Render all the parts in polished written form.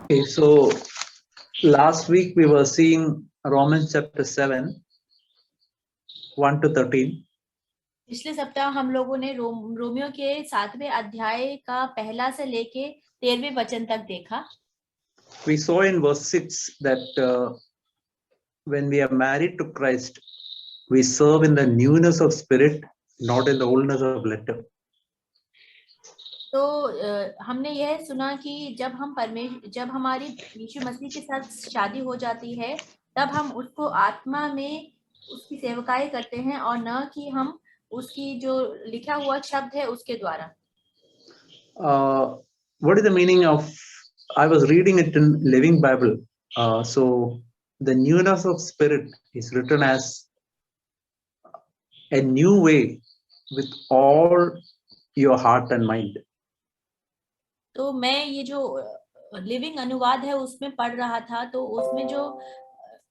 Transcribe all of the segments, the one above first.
Okay, so last week we were seeing Romans chapter 7, 1 to 13. पिछले सप्ताह हम लोगों ने रोमियो के 7वें अध्याय का पहला से लेके 13वें वचन तक देखा. We saw in verse 6 that when we are married to Christ, we serve in the newness of spirit, not in the oldness of letter. तो हमने यह सुना कि जब हमारी यीशु मसीह के साथ शादी हो जाती है, तब हम उसको आत्मा में उसकी सेवकाई करते हैं और न कि हम उसकी जो लिखा हुआ शब्द है उसके द्वारा. What is the meaning of? I was reading it in Living Bible. So the newness of spirit is written as a new way with all your heart and mind. तो मैं ये जो लिविंग अनुवाद है उसमें पढ़ रहा था, तो उसमें जो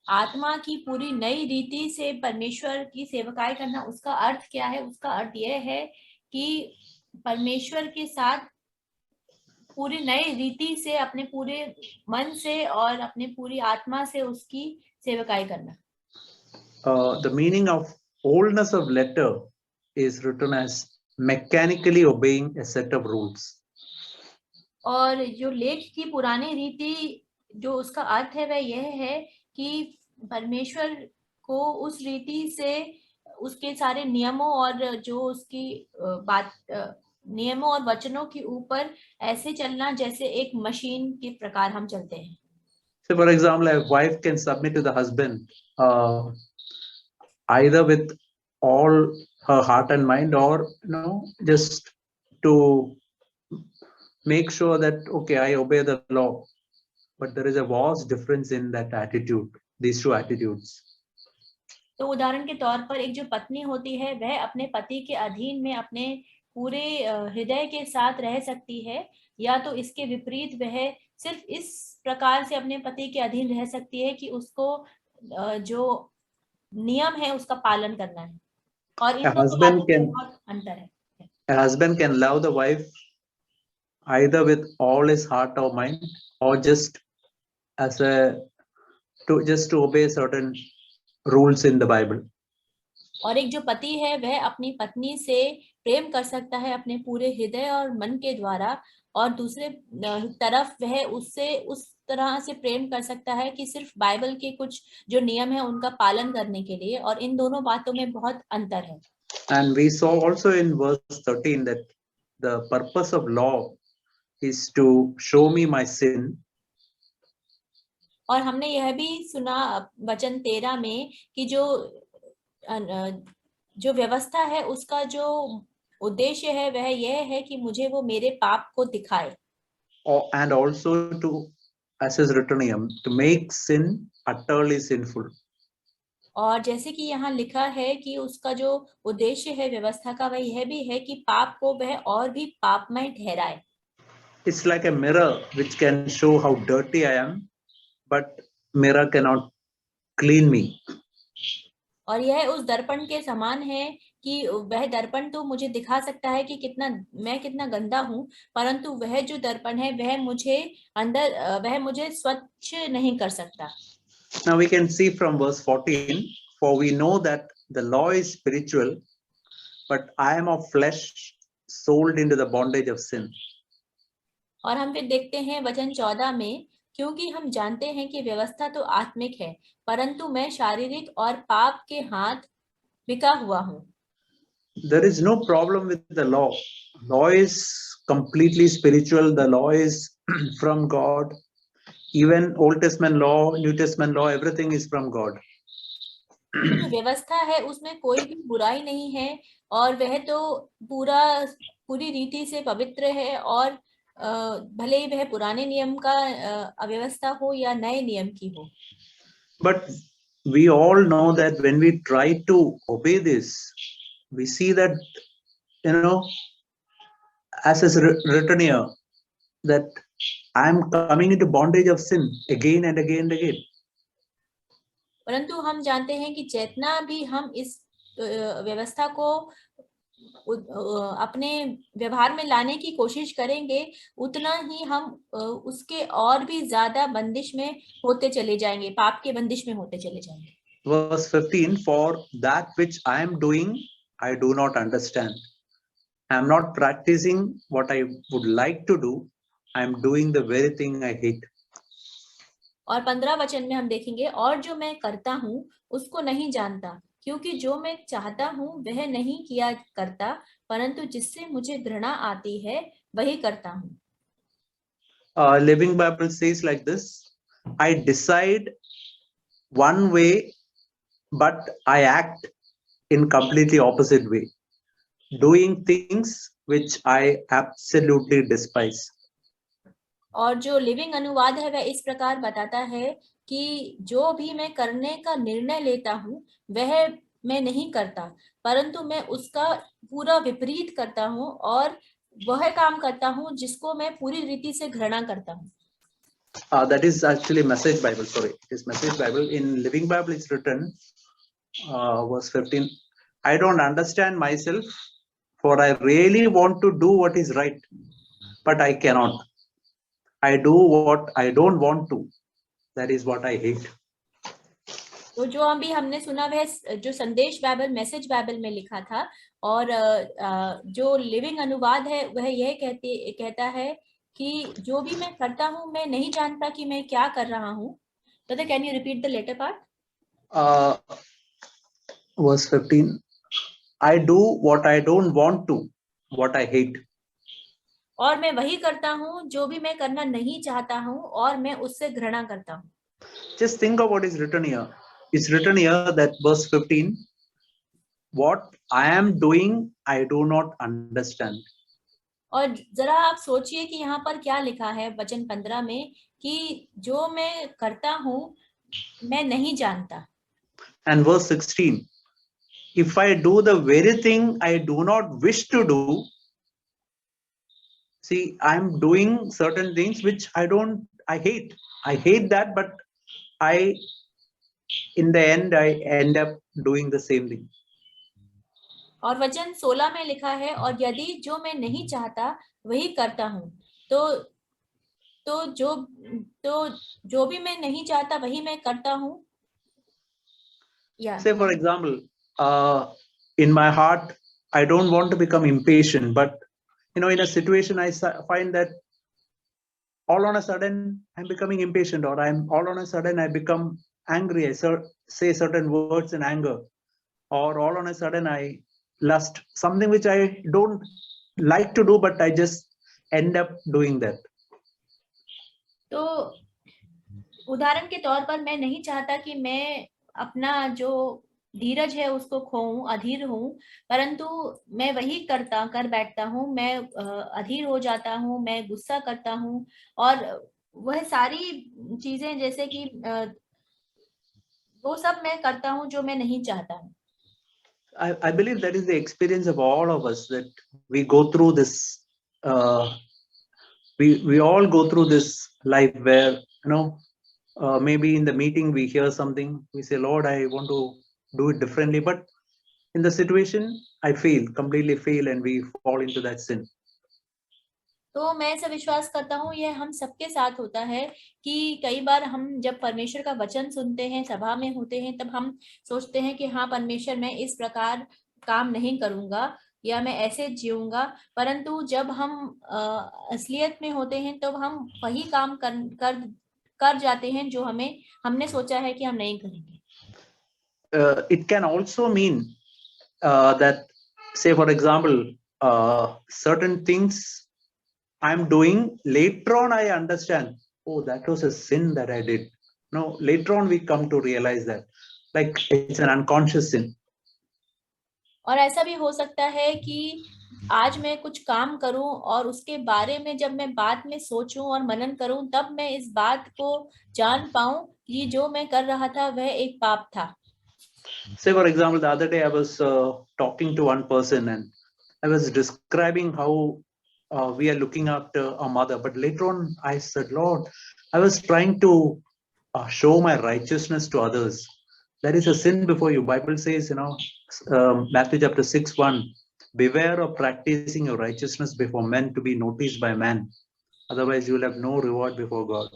आत्मा की पूरी नई रीति से परमेश्वर की सेवकाई करना, उसका अर्थ क्या है? उसका अर्थ यह है कि परमेश्वर के साथ पूरी नई रीति से अपने पूरे मन से और अपने पूरी आत्मा से उसकी सेवकाई करना. The meaning of oldness of letter is written as mechanically obeying a set of rules. और जो लेख की पुरानी रीति, जो उसका अर्थ है वह यह है कि परमेश्वर को उस रीति से उसके सारे नियमों और जो उसकी नियमों और वचनों के ऊपर ऐसे चलना जैसे एक मशीन के प्रकार हम चलते हैं. So, for example, a wife can submit to the husband either with all her heart and mind, or just to make sure that okay, I obey the law. But there is a vast difference in that attitude, these two attitudes. तो उदाहरण के तौर पर एक जो पत्नी होती है, वह अपने पति के अधीन में अपने पूरे हृदय के साथ रह सकती है, या तो इसके विपरीत वह सिर्फ इस प्रकार से अपने पति के अधीन रह सकती है कि उसको जो नियम है उसका पालन करना है. और इन दोनों बातों में बहुत अंतर है. A husband can love the wife either with all his heart or mind, or just to obey certain rules in the Bible. और एक जो पति है, वह अपनी पत्नी से प्रेम कर सकता है अपने पूरे हृदय और मन के द्वारा, और दूसरे तरफ वह उससे उस तरह से प्रेम कर सकता है कि सिर्फ बाइबल के कुछ जो नियम है उनका पालन करने के लिए. और इन दोनों बातों में बहुत अंतर है. And we saw also in verse 13 that the purpose of law is to show me my sin. और हमने यह भी सुना वचन 13 में कि जो व्यवस्था है उसका जो उद्देश्य है वह यह है कि मुझे वो मेरे पाप को दिखाए. And also to, as is written here, to make sin utterly sinful. और जैसे कि यहाँ लिखा है कि उसका जो उद्देश्य है व्यवस्था का, वह यह भी है कि पाप को वह और भी पापमय ठहराए. It's like a mirror which can show how dirty I am, but mirror cannot clean me. और यह उस दर्पण के समान है कि वह दर्पण तो मुझे दिखा सकता है कि मैं कितना गंदा हूँ, परंतु वह जो दर्पण है वह मुझे स्वच्छ नहीं कर सकता. Now we can see from verse 14, for we know that the law is spiritual, but I am of flesh, sold into the bondage of sin. और हम फिर देखते हैं वचन 14 में, क्योंकि हम जानते हैं कि व्यवस्था तो आत्मिक है, परंतु मैं शारीरिक और पाप के हाथ बिका हुआ हूँ. There is no problem with the law. Law is completely spiritual. The law is from God. Even Old Testament law, New Testament law, everything is from God. जो व्यवस्था है उसमें कोई भी बुराई नहीं है, और वह तो पूरी रीति से पवित्र है, और भले ही वह पुराने नियम का अव्यवस्था हो या नए नियम की हो. But we all know that when we try to obey this, we see that, as is written here, that I am coming into bondage of sin again and again and again. परंतु हम जानते हैं कि जितना भी हम इस व्यवस्था को अपने व्यवहार में लाने की कोशिश करेंगे, उतना ही हम उसके और भी ज्यादा बंदिश में होते चले जाएंगे, पाप के बंदिश में होते चले जाएंगे. Verse 15, for that which I am doing, I do not understand. I am not practicing what I would like to do. I am doing the very thing I hate. और 15 वचन में हम देखेंगे, और जो मैं करता हूँ उसको नहीं जानता, क्योंकि जो मैं चाहता हूँ वह नहीं किया करता, परंतु जिससे मुझे घृणा आती है वही करता हूँ. Living Bible says like this, I decide one way, but I act in completely opposite way, doing things which I absolutely despise. और जो लिविंग अनुवाद है वह इस प्रकार बताता है कि जो भी मैं करने का निर्णय लेता हूँ वह मैं नहीं करता, परंतु मैं उसका पूरा विपरीत करता हूँ और वह काम करता हूँ जिसको मैं पूरी रीति से घृणा करता हूँ. That is actually Message Bible. Sorry, it is Message Bible. In Living Bible, it's written, verse 15. I don't understand myself, for I really want to do what is right, but I cannot. I do what I don't want to. That is what I hate. तो जो अभी हमने सुना वह जो संदेश Bible, message Bible में लिखा था, और जो लिविंग अनुवाद है वह यह कहता है कि जो भी मैं करता हूँ मैं नहीं जानता कि मैं क्या कर रहा हूँ. Brother, can you repeat the later part? Verse 15. I do what I don't want to, what I hate. और मैं वही करता हूँ जो भी मैं करना नहीं चाहता हूँ और मैं उससे घृणा करता हूँ. Just think of what is written here. It's written here that verse 15, what I am doing, I do not understand. और जरा आप सोचिए कि यहाँ पर क्या लिखा है वचन 15 में कि जो मैं करता हूँ मैं नहीं जानता. And verse 16, if I do the very thing I do not wish to do, see, I'm doing certain things which I hate. I hate that, but in the end, I end up doing the same thing. और वचन 16 में लिखा है, और यदि जो मैं नहीं चाहता वही करता हूँ, तो जो भी मैं नहीं चाहता वही मैं करता हूँ. Say for example, in my heart, I don't want to become impatient, but in a situation I find that all on a sudden I'm becoming impatient, or all on a sudden I become angry. I say certain words in anger, or all on a sudden I lust, something which I don't like to do, but I just end up doing that. तो उदाहरण के तौर पर मैं नहीं चाहता कि मैं अपना जो धीरज है उसको खोऊं, अधीर हूं, परंतु मैं वही कर बैठता हूं. मैं अधीर हो जाता हूं, मैं गुस्सा करता हूं, और वह सारी चीजें जैसे कि वो सब मैं करता हूं जो मैं नहीं चाहता हूं. I believe that is the experience of all of us, that we go through this. We all go through this life where maybe in the meeting we hear something, we say, Lord, I want to do it differently, but in the situation I completely fail, and we fall into that sin. तो मैं ऐसा विश्वास करता हूँ यह हम सबके साथ होता है कि कई बार हम जब परमेश्वर का वचन सुनते हैं, सभा में होते हैं, तब हम सोचते हैं कि हाँ परमेश्वर, मैं इस प्रकार काम नहीं करूंगा या मैं ऐसे जीऊंगा, परंतु जब हम असलियत में होते हैं तो हम वही काम कर जाते हैं जो हमने सोचा है कि हम नहीं करेंगे. It can also mean that, say for example, certain things I'm doing, later on I understand, oh, that was a sin that I did. No, later on we come to realize that, like, it's an unconscious sin. और ऐसा भी हो सकता है कि आज मैं कुछ काम करूं और उसके बारे में जब मैं बाद में सोचूं और मनन करूं, तब मैं इस बात को जान पाऊं कि जो मैं कर रहा था वह एक पाप था. Say for example, the other day I was talking to one person, and I was describing how we are looking after our mother, but later on I said, Lord, I was trying to show my righteousness to others. That is a sin before you. Bible says, Matthew chapter 6:1, beware of practicing your righteousness before men to be noticed by man. Otherwise, you will have no reward before God.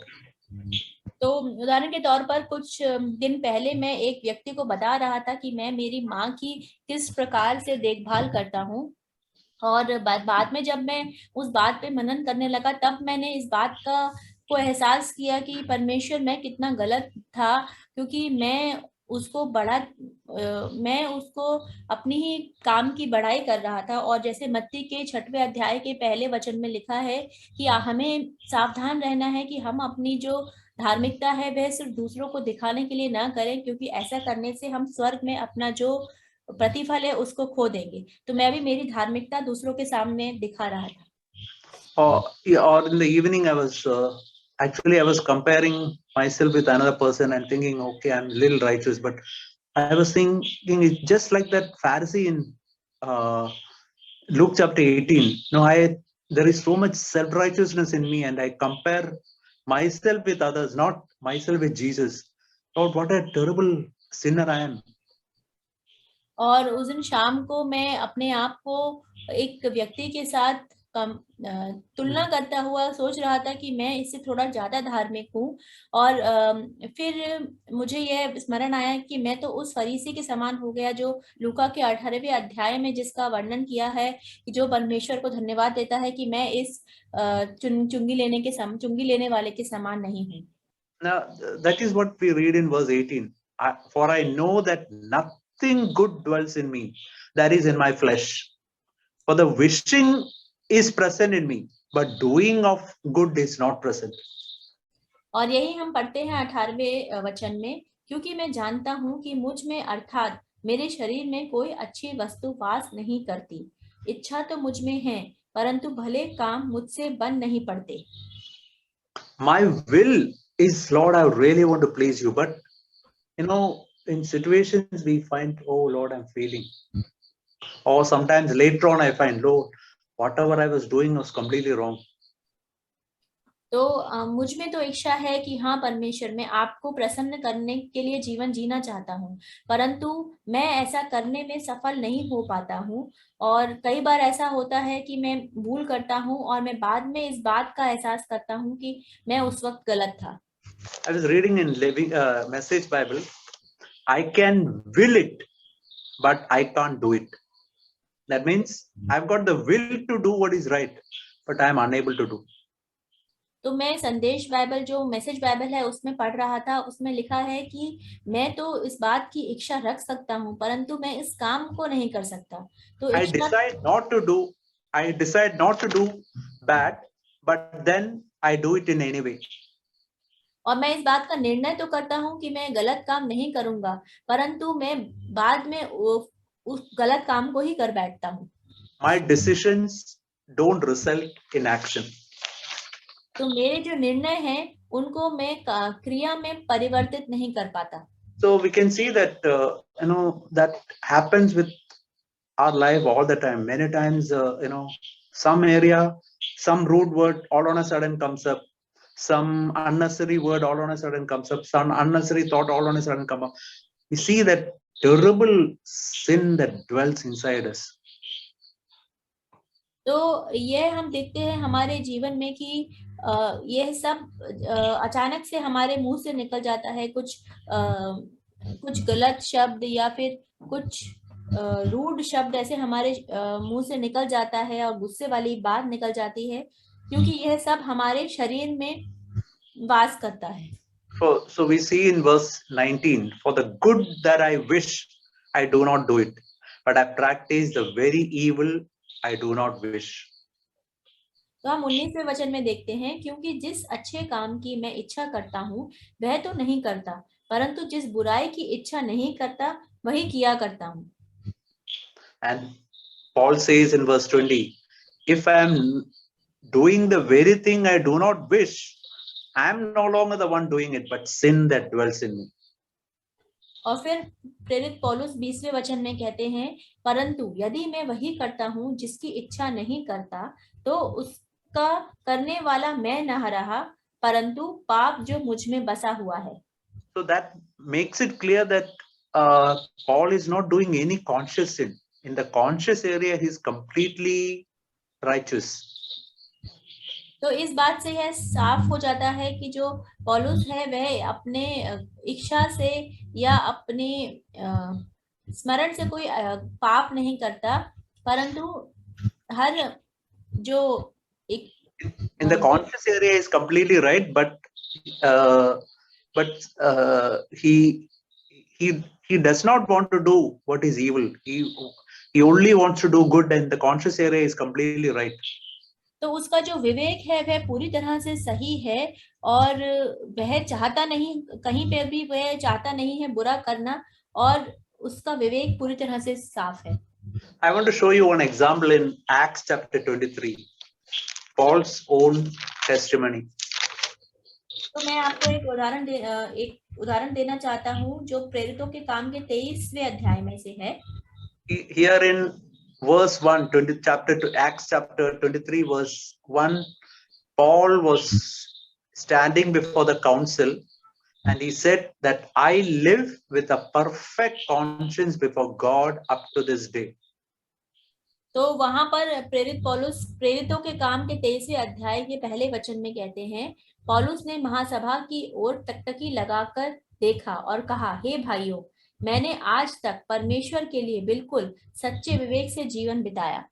तो उदाहरण के तौर पर कुछ दिन पहले मैं एक व्यक्ति को बता रहा था कि मैं मेरी माँ की किस प्रकार से देखभाल करता हूँ, और बाद में जब मैं उस बात पे मनन करने लगा तब मैंने इस बात को एहसास किया कि परमेश्वर मैं कितना गलत था, क्योंकि मैं उसको अपनी ही काम की बढ़ाई कर रहा था। और जैसे मत्ती के 6वें अध्याय के पहले वचन में लिखा है कि हमें सावधान रहना है कि हम अपनी जो धार्मिकता है वह सिर्फ दूसरों को दिखाने के लिए ना करें, क्योंकि ऐसा करने से हम स्वर्ग में अपना जो प्रतिफल है उसको खो देंगे। तो मैं भी मेरी धार्मिकता दूसरों के सामने दिखा रहा था। Or in the evening, I was comparing myself with another person and thinking, okay, I'm a little righteous, but I was thinking it's just like that Pharisee in Luke chapter 18. No, there is so much self-righteousness in me, and I compare myself with others, not myself with Jesus. Lord, what a terrible sinner I am. और उस दिन शाम को मैं अपने आप को एक व्यक्ति के साथ तुलना करता हुआ सोच रहा था कि मैं इससे थोड़ा ज्यादा धार्मिक हूँ, और फिर मुझे यह स्मरण आया कि मैं तो उस फरीसी के समान हो गया जो लूका के 18वें अध्याय में जिसका वर्णन किया है कि जो परमेश्वर को धन्यवाद देता है कि मैं इस चुंगी लेने वाले के समान नहीं हूँ। Now, that is what we read in verse 18. For I know that nothing good dwells in me, that is in my flesh. For the wishing is present in me, but doing of good is not present. और यही हम पढ़ते हैं 18वें वचन में, क्योंकि मैं जानता हूँ कि मुझ में अर्थात मेरे शरीर में कोई अच्छी वस्तु वास नहीं करती। इच्छा तो मुझ में है, परंतु भले काम मुझसे बन नहीं पड़ते। My will is, Lord, I really want to please you, but in situations we find, oh Lord, I'm failing. Or sometimes later on I find, Lord, whatever I was doing was completely wrong. तो मुझ में तो इच्छा है कि हाँ परमेश्वर, मैं आपको प्रसन्न करने के लिए जीवन जीना चाहता हूँ, परंतु मैं ऐसा करने में सफल नहीं हो पाता हूँ। और कई बार ऐसा होता है कि मैं भूल करता हूँ और मैं बाद में इस बात का एहसास करता हूँ कि मैं उस वक्त गलत था। I was reading in Message Bible, I can will it, but I can't do it. That means I've got the will to do what is right, but I am unable to do. तो मैं संदेश Bible जो message Bible है उसमें पढ़ रहा था, उसमें लिखा है कि मैं तो इस बात की इच्छा रख सकता हूँ, परंतु मैं इस काम को नहीं कर सकता। तो I decide not to do bad, but then I do it in any way. और मैं इस बात का निर्णय तो करता हूँ कि मैं गलत काम नहीं करूंगा, परंतु मैं बाद में उस गलत काम को ही कर बैठता हूँ। My decisions don't result in action. तो मेरे जो निर्णय हैं उनको मैं क्रिया में परिवर्तित नहीं कर पाता। So we can see that that happens with our life all the time. Many times some area, some rude word all on a sudden comes up, some unnecessary word all on a sudden comes up, some unnecessary thought all on a sudden come up. We see that terrible sin that dwells inside us. तो ये हम देखते हैं हमारे जीवन में कि यह सब अचानक से हमारे मुंह से निकल जाता है, कुछ गलत शब्द या फिर कुछ रूड शब्द ऐसे हमारे मुंह से निकल जाता है और गुस्से वाली बात निकल जाती है, क्योंकि यह सब हमारे शरीर में वास करता है। So we see in verse 19, for the good that I wish, I do not do it, but I practice the very evil I do not wish. तो हम 19वें वचन में देखते हैं, क्योंकि जिस अच्छे काम की मैं इच्छा करता हूँ वह तो नहीं करता, परंतु जिस बुराई की इच्छा नहीं करता वही किया करता हूँ। And Paul says in verse 20, if I am doing the very thing I do not wish, I am no longer the one doing it, but sin that dwells in me. और फिर प्रेरित पौलुस 20वें वचन में कहते हैं, परंतु यदि मैं वही करता हूँ जिसकी इच्छा नहीं करता, तो उसका करने वाला मैं न रहा, परंतु पाप जो मुझ में बसा हुआ है। So that makes it clear that Paul is not doing any conscious sin. in the conscious area he is completely righteous. तो इस बात से यह साफ हो जाता है कि जो पौलुस है वह अपने इच्छा से या अपने स्मरण से कोई पाप नहीं करता, परंतु हर जो एक In the conscious area is completely right, but he does not want to do what is evil. He only wants to do good, and the conscious area is completely right. तो उसका जो विवेक है वह पूरी तरह से सही है, और वह चाहता नहीं, कहीं पे भी वह चाहता नहीं है बुरा करना, और उसका विवेक पूरी तरह से साफ है. I want to show you one example in Acts chapter 23, Paul's own testimony. तो मैं आपको एक उदाहरण देना चाहता हूँ जो प्रेरितों के काम के 23वें अध्याय में से है. Here in verse 1, Acts chapter 23, verse 1, Paul was standing before the council and he said that I live with a perfect conscience before God up to this day. तो वहां पर प्रेरित पौलुस प्रेरितों के काम के 23वें अध्याय के पहले वचन में कहते हैं, पौलुस ने महासभा की ओर टकटकी लगाकर देखा और कहा, हे भाइयों, मैंने आज तक परमेश्वर के लिए बिल्कुल सच्चे विवेक से जीवन बिताया.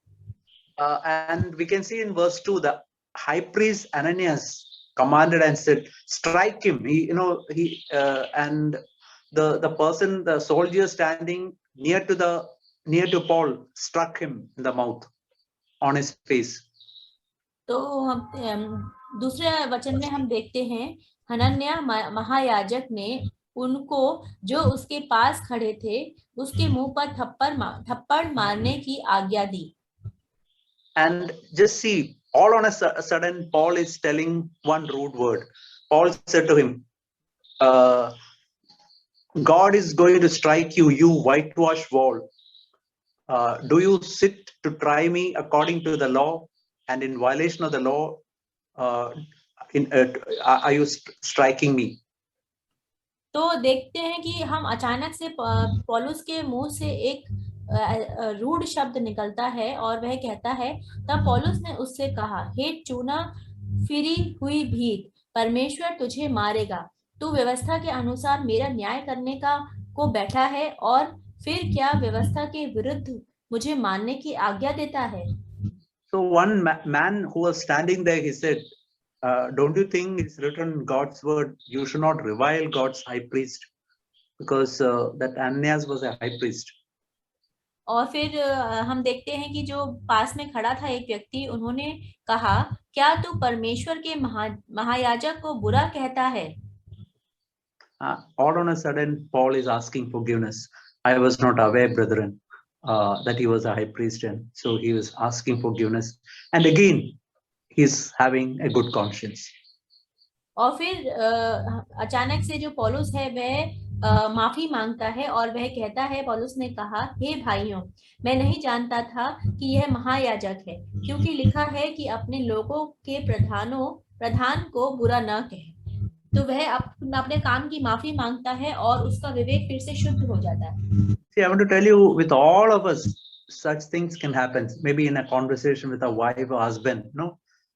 And we can see in verse 2, the high priest Ananias commanded and said, strike him. And the person, the soldier standing near to Paul, struck him in the mouth, on his face. तो हम दूसरे वचन में हम देखते हैं, हनन्याह महायाजक ने उनको जो उसके पास खड़े थे उसके मुंह पर थप्पड़ मारने की आज्ञा दी. And just see, all on a sudden Paul is telling one rude word. Paul said to him, God is going to strike you, you whitewashed wall. Do you sit to try me according to the law, and in violation of the law are you striking me? तो देखते हैं कि हम अचानक से पौलुस के मुंह से एक रूढ़ शब्द निकलता है और वह कहता है, तब पौलुस ने उससे कहा, हे चुना फिरी हुई भीड़, परमेश्वर तुझे मारेगा. तू व्यवस्था के अनुसार मेरा न्याय करने को बैठा है और फिर क्या व्यवस्था के विरुद्ध मुझे मारने की आज्ञा देता है. So one man who was standing there, he said, don't you think it's written in God's word, you should not revile God's high priest, because that Ananias was a high priest. और फिर हम देखते हैं कि जो पास में खड़ा था एक व्यक्ति, उन्होंने कहा, क्या तू परमेश्वर के महायाजक को बुरा कहता है. All on a sudden Paul is asking forgiveness. I was not aware, brethren, that he was a high priest, and so he was asking forgiveness, and again he's having a good conscience. और फिर अचानक से जो पौलुस है वह माफी मांगता है और वह कहता है, पौलुस ने कहा, हे भाइयों, मैं नहीं जानता था कि यह महायाजक है, क्योंकि लिखा है कि अपने लोगों के प्रधान को बुरा न कहे. तो वह अपने काम की माफी मांगता है और उसका विवेक फिर से शुद्ध हो जाता है. See, I want to tell you, with all of us, such things can happen. Maybe in a conversation with a wife or husband,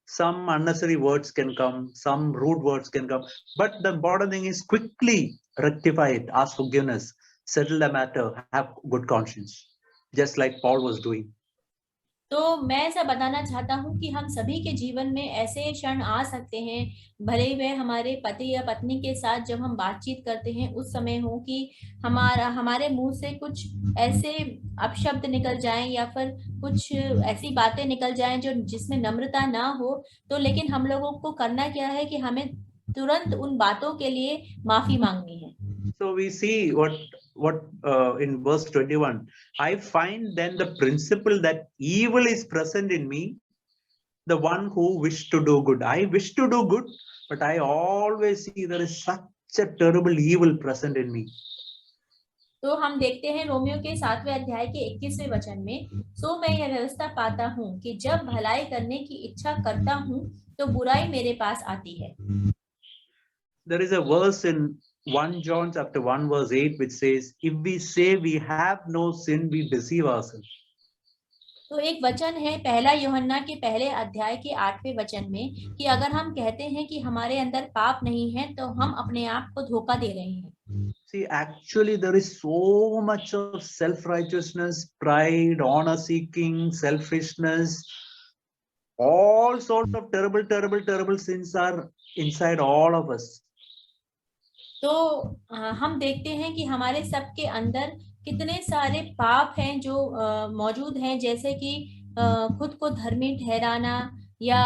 some unnecessary words can come, some rude words can come. But the important thing is quickly rectify it, ask forgiveness, settle the matter, have good conscience, just like Paul was doing. तो मैं ऐसा बताना चाहता हूँ कि हम सभी के जीवन में ऐसे क्षण आ सकते हैं, भले ही वह हमारे पति या पत्नी के साथ जब हम बातचीत करते हैं उस समय हो कि हमारे मुंह से कुछ ऐसे अपशब्द निकल जाएं या फिर कुछ ऐसी बातें निकल जाएं जो जिसमें नम्रता ना हो. तो लेकिन हम लोगों को करना क्या है कि हमें तुरंत उन बातों के लिए माफी मांगनी है. So we see what in verse 21, I find then the principle that evil is present in me, the one who wish to do good. I wish to do good, but I always see there is such a terrible evil present in me. तो हम देखते हैं Romeo के 7वें अध्याय के 21वें वचन में, सो मैं यह व्यवस्था पाता हूँ कि जब भलाई करने की इच्छा करता हूँ तो बुराई मेरे पास आती है. There is a verse in 1 John chapter 1 verse 8 which says, if we say we have no sin, we deceive ourselves. तो एक वचन है पहला यूहन्ना के पहले अध्याय के 8वें वचन में कि अगर हम कहते हैं कि हमारे अंदर पाप नहीं है तो हम अपने आप को धोखा दे रहे हैं। See, actually, there is so much of self-righteousness, pride, honor-seeking, selfishness. All sorts of terrible sins are inside all of us. तो हम देखते हैं कि हमारे सबके अंदर कितने सारे पाप हैं जो मौजूद हैं, जैसे कि खुद को धर्मी ठहराना या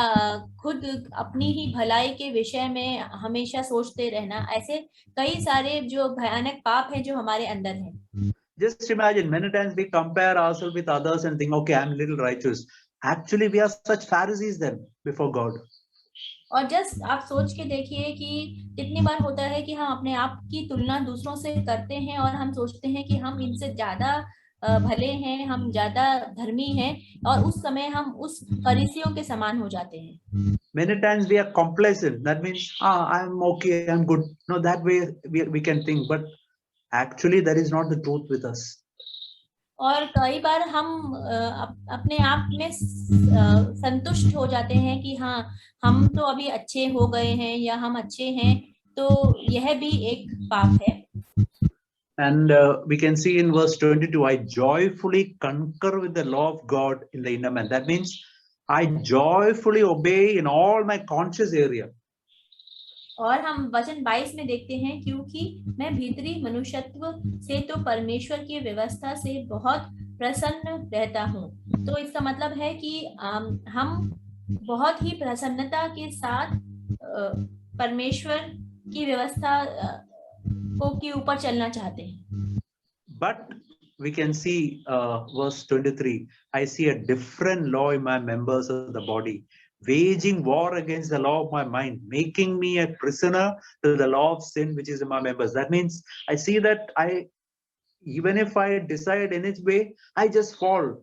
खुद अपनी ही भलाई के विषय में हमेशा सोचते रहना। ऐसे कई सारे जो भयानक पाप हैं जो हमारे अंदर हैं। Just imagine, many times we compare ourselves with others and think, okay, I'm a little righteous. Actually, we are such Pharisees then before God. और जस्ट आप सोच के देखिए कि कितनी बार होता है कि हम अपने आप की तुलना दूसरों से करते हैं और हम सोचते हैं कि हम इनसे ज्यादा भले हैं, हम ज्यादा धर्मी हैं, और उस समय हम उस फरीसियों के समान हो जाते हैं। Many times we are complacent. That means, I'm okay, I'm good. No, that way we can think, but actually that is not the truth with us. और कई बार हम अपने आप में संतुष्ट हो जाते हैं कि हाँ, हम तो अभी अच्छे हो गए हैं या हम अच्छे हैं, तो यह भी एक पाप है। And we can see in verse 22, I joyfully concur with the law of God in the inner man. That means I joyfully obey in all my conscious area. और हम वचन 22 में देखते हैं, क्योंकि मैं भीतरी मनुष्यत्व से तो परमेश्वर की व्यवस्था से बहुत प्रसन्न रहता हूँ। तो इसका मतलब है कि हम बहुत ही प्रसन्नता के साथ परमेश्वर की व्यवस्था के ऊपर चलना चाहते हैं। But we can see verse 23, I see a different law in my members of the body, waging war against the law of my mind, making me a prisoner to the law of sin which is in my members. That means I see that even if I decide in its way, I just fall.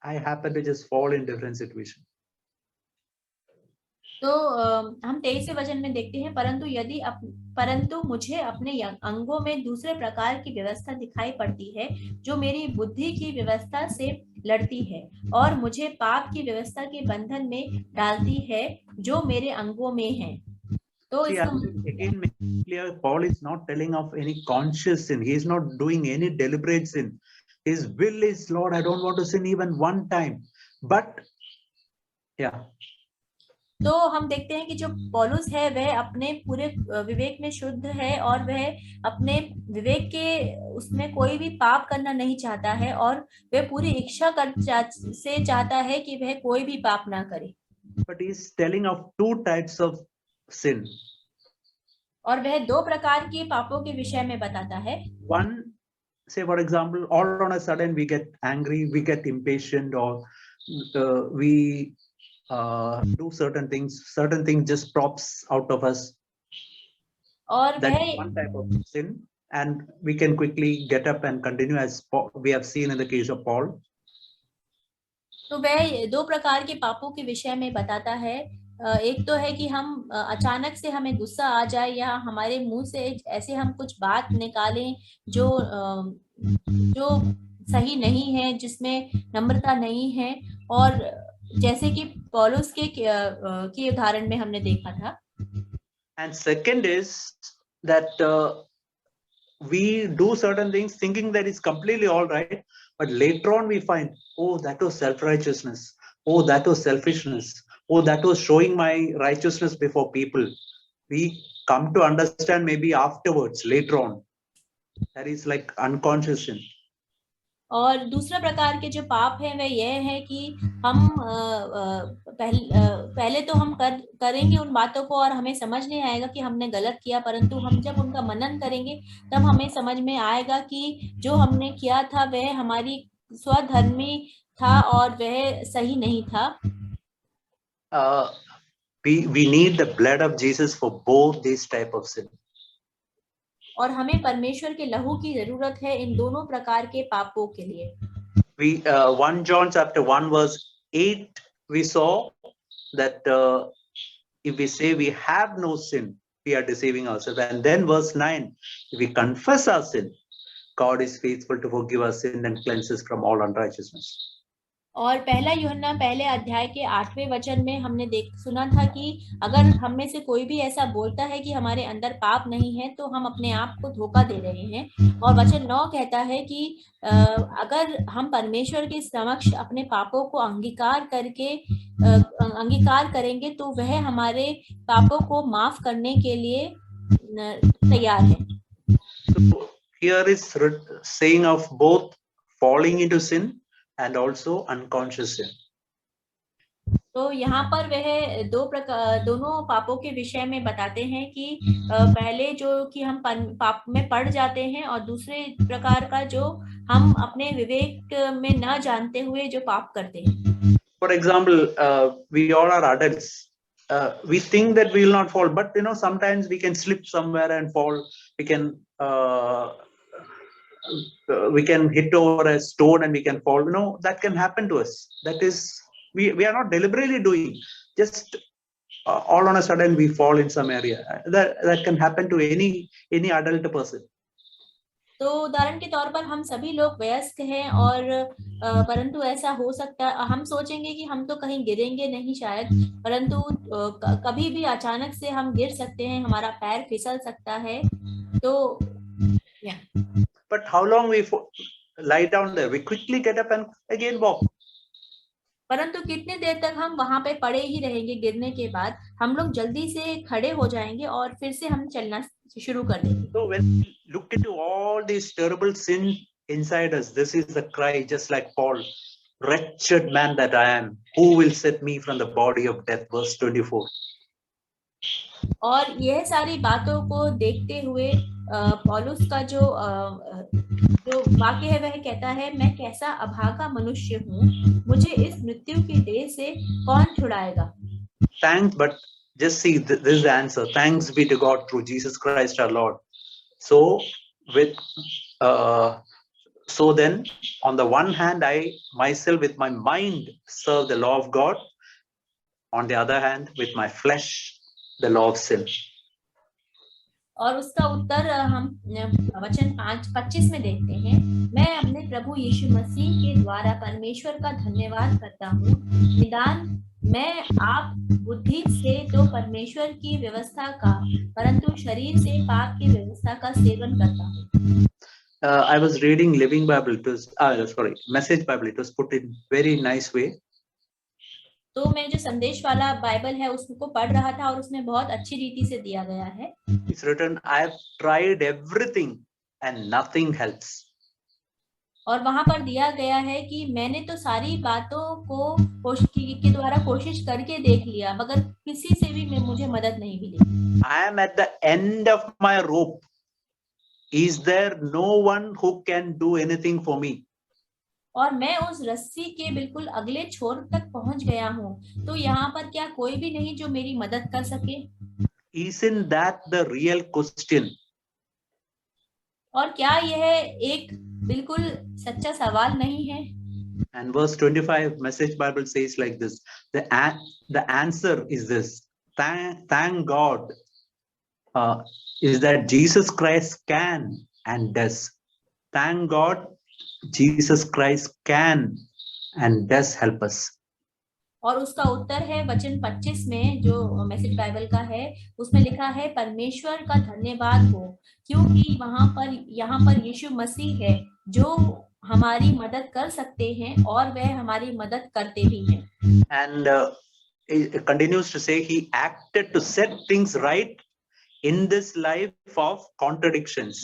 I happen to just fall in different situations. तो हम 23वें वचन में देखते हैं, परंतु मुझे अपने अंगों में दूसरे प्रकार की व्यवस्था दिखाई पड़ती है जो मेरी बुद्धि की व्यवस्था से लड़ती है और मुझे पाप की व्यवस्था के बंधन में डालती है जो मेरे अंगों में है। तो again, clear, Paul is not telling of any conscious sin. He is not doing any deliberate sin. His will is, Lord, I don't want to sin even one time. But yeah. तो हम देखते हैं कि जो पौलुस है वह अपने पूरे विवेक में शुद्ध है और वह अपने विवेक के उसमें कोई भी पाप करना नहीं चाहता है और वह पूरी इच्छा से चाहता है कि वह कोई भी पाप ना करे। But he is telling of two types of sin. और वह दो प्रकार के पापों के विषय में बताता है। One, say for example, all on a sudden we get angry, we get impatient, or we do certain things just pops out of us. और That is one type of sin, and we can quickly get up and continue, as we have seen in the case of Paul. तो वह दो प्रकार के पापों के विषय में बताता है। एक तो है कि हम अचानक से हमें गुस्सा आ जाए या हमारे मुंह से ऐसे हम कुछ बात निकालें जो सही नहीं है, जिसमें नम्रता नहीं है, और जैसे कि पौलुस के उदाहरण में हमने देखा था। And second is that we do certain things thinking that it's completely all right, but later on we find, oh, that was self-righteousness. Oh, that was selfishness. Oh, that was showing my righteousness before people. We come to understand maybe afterwards, later on. That is like unconscious sin. और दूसरा प्रकार के जो पाप है वह यह है कि हम पहले तो हम करेंगे उन बातों को और हमें समझ नहीं आएगा कि हमने गलत किया, परंतु हम जब उनका मनन करेंगे तब हमें समझ में आएगा कि जो हमने किया था वह हमारी स्वधर्मी था और वह सही नहीं था। We need the blood of Jesus for both these type of sin. और हमें परमेश्वर के लहू की जरूरत है इन दोनों प्रकार के पापों के लिए। 1 John chapter 1 verse 8 we saw that if we say we have no sin, we are deceiving ourselves. And then verse 9, if we confess our sin, God is faithful to forgive our sin and cleanse us from all unrighteousness. और पहला यूहन्ना पहले अध्याय के 8वें वचन में हमने सुना था कि अगर हम में से कोई भी ऐसा बोलता है कि हमारे अंदर पाप नहीं है तो हम अपने आप को धोखा दे रहे हैं। और वचन 9 कहता है कि अगर हम परमेश्वर के समक्ष अपने पापों को अंगीकार करेंगे तो वह हमारे पापों को माफ करने के लिए तैयार है। So here is saying of both falling into sin and also unconscious sin. तो यहाँ पर वह दोनों पापों के विषय में बताते हैं कि पहले जो कि हम पाप में पड़ जाते हैं और दूसरे प्रकार का जो हम अपने विवेक में न जानते हुए जो पाप करते हैं। For example, we all are adults. We think that we will not fall, but sometimes we can slip somewhere and fall. We can hit over a stone and we can fall. That can happen to us. That is, we are not deliberately doing. Just all on a sudden we fall in some area. That can happen to any adult person. तो उदाहरण के तौर पर हम सभी लोग वयस्क हैं और परंतु ऐसा हो सकता है, हम सोचेंगे कि हम तो कहीं गिरेंगे नहीं शायद, परंतु कभी भी अचानक से हम गिर सकते हैं, हमारा पैर फिसल सकता है। तो But how long we lie down there? We quickly get up and again walk. परंतु कितने देर तक हम वहां पे पड़े ही रहेंगे? गिरने के बाद हम लोग जल्दी से खड़े हो जाएंगे और फिर से हम चलना शुरू कर देंगे। So when we look into all these terrible sins inside us, this is the cry, just like Paul, wretched man that I am, who will set me from the body of death? Verse 24. और यह सारी बातों को देखते हुए पौलुस का जो वाक्य है वह कहता है, मैं कैसा अभागा मनुष्य हूँ, मुझे इस मृत्यु की देह से कौन छुड़ाएगा? Thanks, but just see, this is the answer. Thanks be to God through Jesus Christ our Lord. So then, on the one hand, I myself with my mind serve the law of God. On the other hand, with my flesh, the law of sin. और उसका उत्तर हम वचन 5:25 में देखते हैं, मैं अपने प्रभु यीशु मसीह के द्वारा परमेश्वर का धन्यवाद करता हूँ, निदान मैं आप बुद्धि से तो परमेश्वर की व्यवस्था का, परंतु शरीर से पाप की व्यवस्था का सेवन करता हूँ। I was reading Living Bible. Message Bible. It was put in very nice way. तो मैं जो संदेश वाला बाइबल है उसको पढ़ रहा था और उसमें बहुत अच्छी रीति से दिया गया है। It's written, I have tried everything and nothing helps. और वहां पर दिया गया है कि मैंने तो सारी बातों को के द्वारा कोशिश करके देख लिया, मगर किसी से भी मुझे मदद नहीं मिली। I am at the end of my rope. Is there no one who can do anything for me? और मैं उस रस्सी के बिल्कुल अगले छोर तक पहुंच गया हूँ, तो यहाँ पर क्या कोई भी नहीं जो मेरी मदद कर सके? Isn't that the real question? और क्या यह एक बिल्कुल सच्चा सवाल नहीं है? And verse 25, Message Bible says like this. The answer is this. Thank God is that Jesus Christ can and does. Thank God Jesus Christ can and does help us. और उसका उत्तर है वचन 25 में जो मैसेज बाइबल का है, उसमें लिखा है, परमेश्वर का धन्यवाद हो क्योंकि यहाँ पर यीशु मसीह है जो हमारी मदद कर सकते हैं और वह हमारी मदद करते भी हैं। And it continues to say he acted to set things right in this life of contradictions.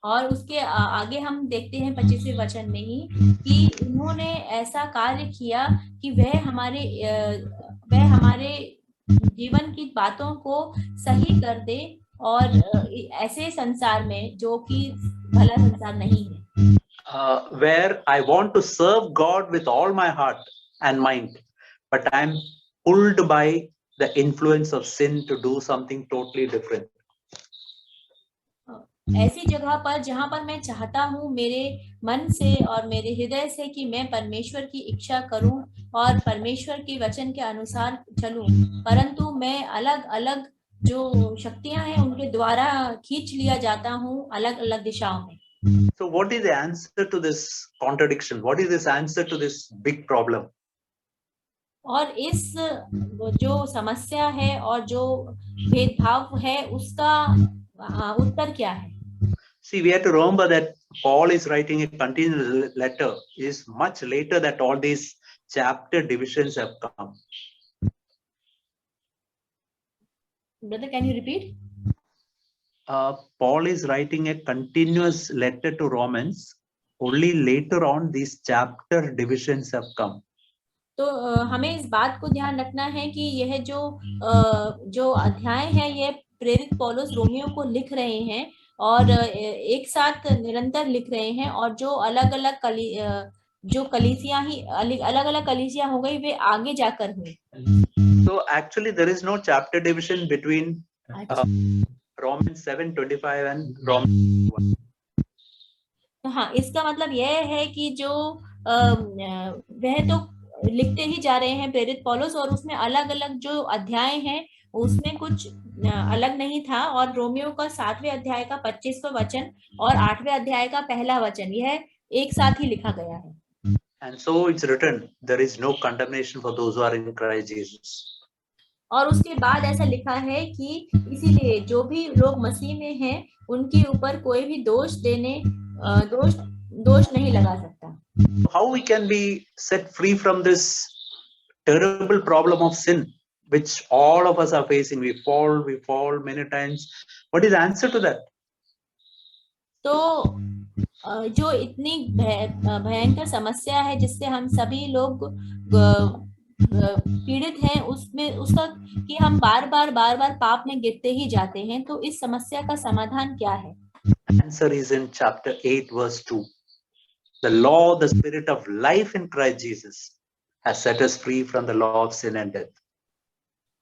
और उसके आगे हम देखते हैं 25वें वचन में ही कि उन्होंने ऐसा कार्य किया कि वह हमारे जीवन की बातों को सही कर दे और ऐसे संसार में जो कि भला संसार नहीं है। Where I want to serve God with all my heart and mind, but I am pulled by the influence of sin to do something totally different. ऐसी जगह पर जहां पर मैं चाहता हूं मेरे मन से और मेरे हृदय से कि मैं परमेश्वर की इच्छा करूं और परमेश्वर के वचन के अनुसार चलूं, परंतु मैं अलग अलग जो शक्तियां हैं उनके द्वारा खींच लिया जाता हूं अलग अलग दिशाओं में। So what is the answer to this contradiction? What is this answer to this big problem? और इस जो समस्या है और जो भेदभाव है उसका उत्तर क्या है? See, we have to remember that Paul is writing a continuous letter. It is much later that all these chapter divisions have come. Brother, can you repeat? Paul is writing a continuous letter to Romans. Only later on these chapter divisions have come. तो हमें इस बात को ध्यान रखना है कि यह जो अध्याय है ये प्रेरित पौलुस रोमियो को लिख रहे हैं और एक साथ निरंतर लिख रहे हैं, और जो अलग अलग जो कलीसिया ही अलग अलग कलीसिया हो गई वे आगे जाकर हुई. So actually there is no chapter division between Romans 7:25 and Romans 1. हाँ, इसका मतलब यह है कि जो वह तो लिखते ही जा रहे हैं प्रेरित पौलुस, और उसमें अलग अलग जो अध्याय हैं उसमें कुछ अलग नहीं था, और रोमियो का 7वें अध्याय का 25वां वचन और 8वें अध्याय का पहला वचन यह एक साथ ही लिखा गया है. And so it's written, there is no condemnation for those who are in Christ Jesus. और उसके बाद ऐसा लिखा है कि इसीलिए जो भी लोग मसीह में हैं उनके ऊपर कोई भी दोष नहीं लगा सकता. How we can be set free from this terrible problem of sin which all of us are facing? We fall many times. What is the answer to that? तो जो इतनी भयंकर समस्या है जिससे हम सभी लोग पीड़ित हैं, उसका कि हम बार बार पाप में गिरते ही जाते हैं, तो इस समस्या का समाधान क्या है? Answer is in chapter 8 verse 2. The law, the spirit of life in Christ Jesus has set us free from the law of sin and death.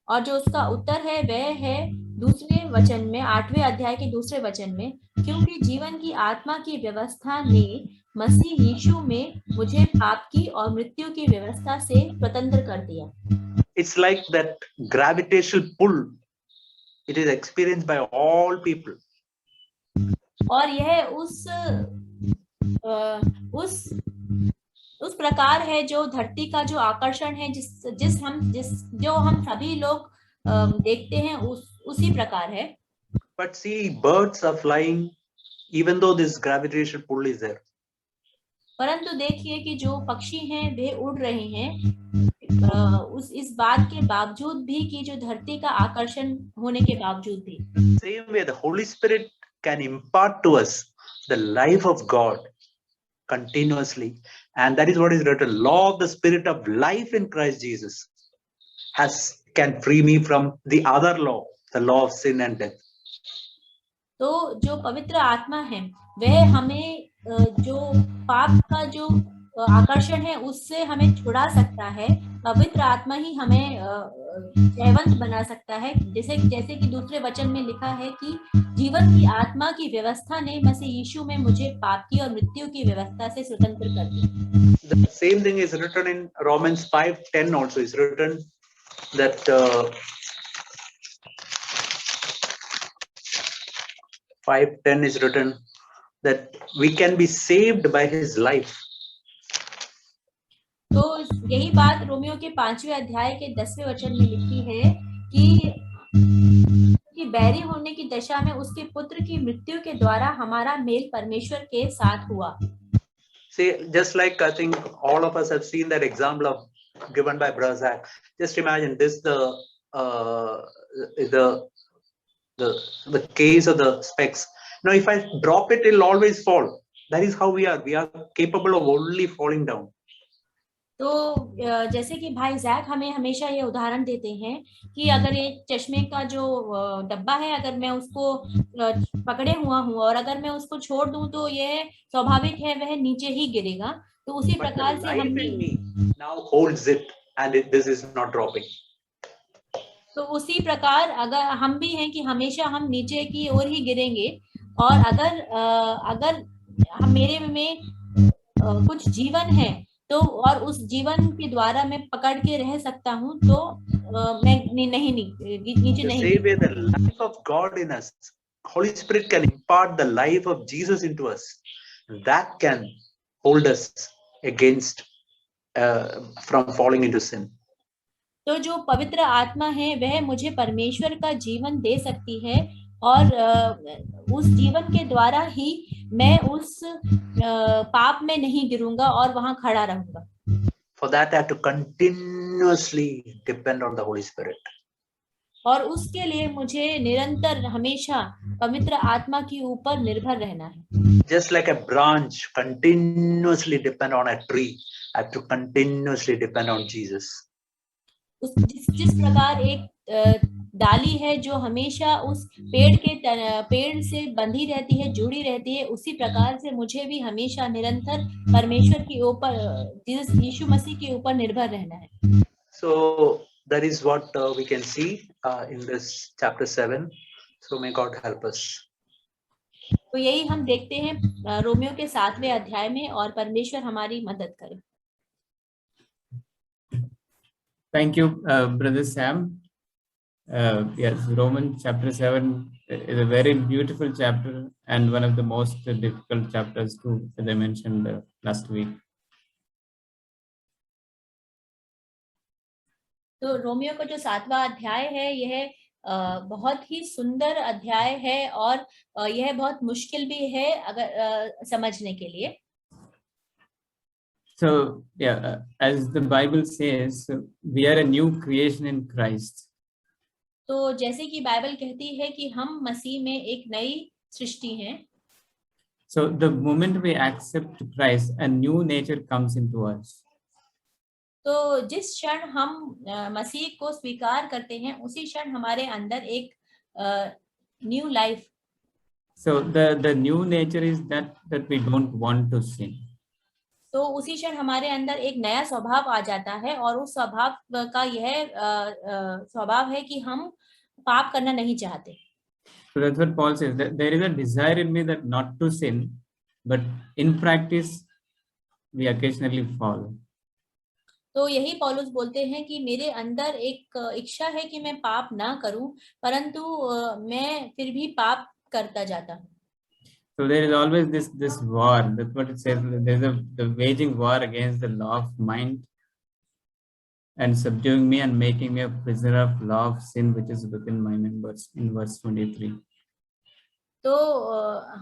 और जो उसका उत्तर है वह है दूसरे वचन में, 8वें अध्याय के दूसरे वचन में, क्योंकि जीवन की आत्मा की व्यवस्था ने मसीह यीशु में मुझे पाप की और मृत्यु की व्यवस्था से स्वतंत्र कर दिया. It's like that gravitational pull. It is experienced by all people. और यह उस प्रकार है जो धरती का जो आकर्षण है जो हम सभी लोग देखते हैं उसी प्रकार है. But see, birds are flying even though this gravitational pull is there. परंतु देखिए कि जो पक्षी हैं वे उड़ रहे हैं इस बात के बावजूद भी कि जो धरती का आकर्षण होने के बावजूद भी. Same way, the Holy Spirit can impart to us the life of God continuously, and that is what is written. Law of the spirit of life in Christ Jesus can free me from the other law, the law of sin and death. तो जो पवित्र आत्मा है वह हमें जो पाप का जो आकर्षण है उससे हमें छुड़ा सकता है. पवित्र आत्मा ही हमें जयवंत बना सकता है, जैसे कि दूसरे वचन में लिखा है कि जीवन की आत्मा की व्यवस्था ने मसीह यीशु में मुझे पाप की और मृत्यु की व्यवस्था से स्वतंत्र कर दिया. The same thing is written in Romans 5:10 also is written that 5:10 is written that we can be saved by his life. तो यही बात रोमियो के 5वें अध्याय के 10वें वचन में लिखी है कि बैरी होने की दशा में उसके पुत्र की मृत्यु के द्वारा हमारा मेल परमेश्वर के साथ हुआ. See, just like I think all of us have seen that example of given by Brother Zach. Just imagine this: the case of the specs. Now, if I drop it, it'll always fall. That is how we are. We are capable of only falling down. तो जैसे कि भाई Jack हमें हमेशा ये उदाहरण देते हैं कि अगर ये चश्मे का जो डब्बा है, अगर मैं उसको पकड़े हुआ हूँ और अगर मैं उसको छोड़ दूं तो यह स्वाभाविक है वह नीचे ही गिरेगा. तो उसी प्रकार से हम भी now holds it and this is not dropping. तो उसी प्रकार अगर हम भी हैं कि हमेशा हम नीचे की ओर ही गिरेंगे, और अगर हम मेरे में कुछ जीवन है तो और उस जीवन के द्वारा मैं पकड़ के रह सकता हूँ तो मैं नीचे नहीं. The same way the life of God in us Holy Spirit can impart the life of Jesus into us. That can hold us against from falling into sin. तो जो पवित्र आत्मा है वह मुझे परमेश्वर का जीवन दे सकती है, और उस जीवन के द्वारा ही मैं उस पाप में नहीं गिरूंगा और वहां खड़ा रहूंगा. For that, I have to continuously depend on the Holy Spirit. और उसके लिए मुझे निरंतर हमेशा पवित्र आत्मा के ऊपर निर्भर रहना है. Just like a branch continuously depend on a tree, I have to continuously depend on Jesus. जिस प्रकार एक डाली है जो हमेशा उस पेड़ से बंधी रहती है, जुड़ी रहती है, उसी प्रकार से मुझे भी हमेशा निरंतर परमेश्वर के ऊपर, यीशु मसीह के ऊपर निर्भर रहना है. So that is what we can see in this chapter 7. So may God help us. तो यही हम देखते हैं रोमियो के 7वें अध्याय में, और परमेश्वर हमारी मदद करे. Thank you, Brother Sam. Yes, Romans chapter 7 is a very beautiful chapter and one of the most difficult chapters too, as I mentioned last week. तो रोमियो का जो 7वां अध्याय है, यह बहुत ही सुंदर अध्याय है, और यह बहुत मुश्किल भी है अगर समझने के लिए. So, yeah, as the Bible says, we are a new creation in Christ. तो जैसे कि बाइबल कहती है कि हम मसीह में एक नई सृष्टि हैं. So, the moment we accept Christ, a new nature comes into us. तो जिस क्षण हम मसीह को स्वीकार करते हैं, उसी क्षण हमारे अंदर एक new life. So, the new nature is that we don't want to sin. तो उसी क्षण हमारे अंदर एक नया स्वभाव आ जाता है, और उस स्वभाव का यह स्वभाव है कि हम पाप करना नहीं चाहते. So that's what Paul says, that there is a desire in me that not to sin, but in practice we occasionally fall. तो यही पौलुस बोलते हैं कि मेरे अंदर एक इच्छा है कि मैं पाप ना करूं, परंतु मैं फिर भी पाप करता जाता हूं. So there is always this war. That's what it says. There's the waging war against the law of mind and subduing me and making me a prisoner of law of sin which is within my members, in verse 23. तो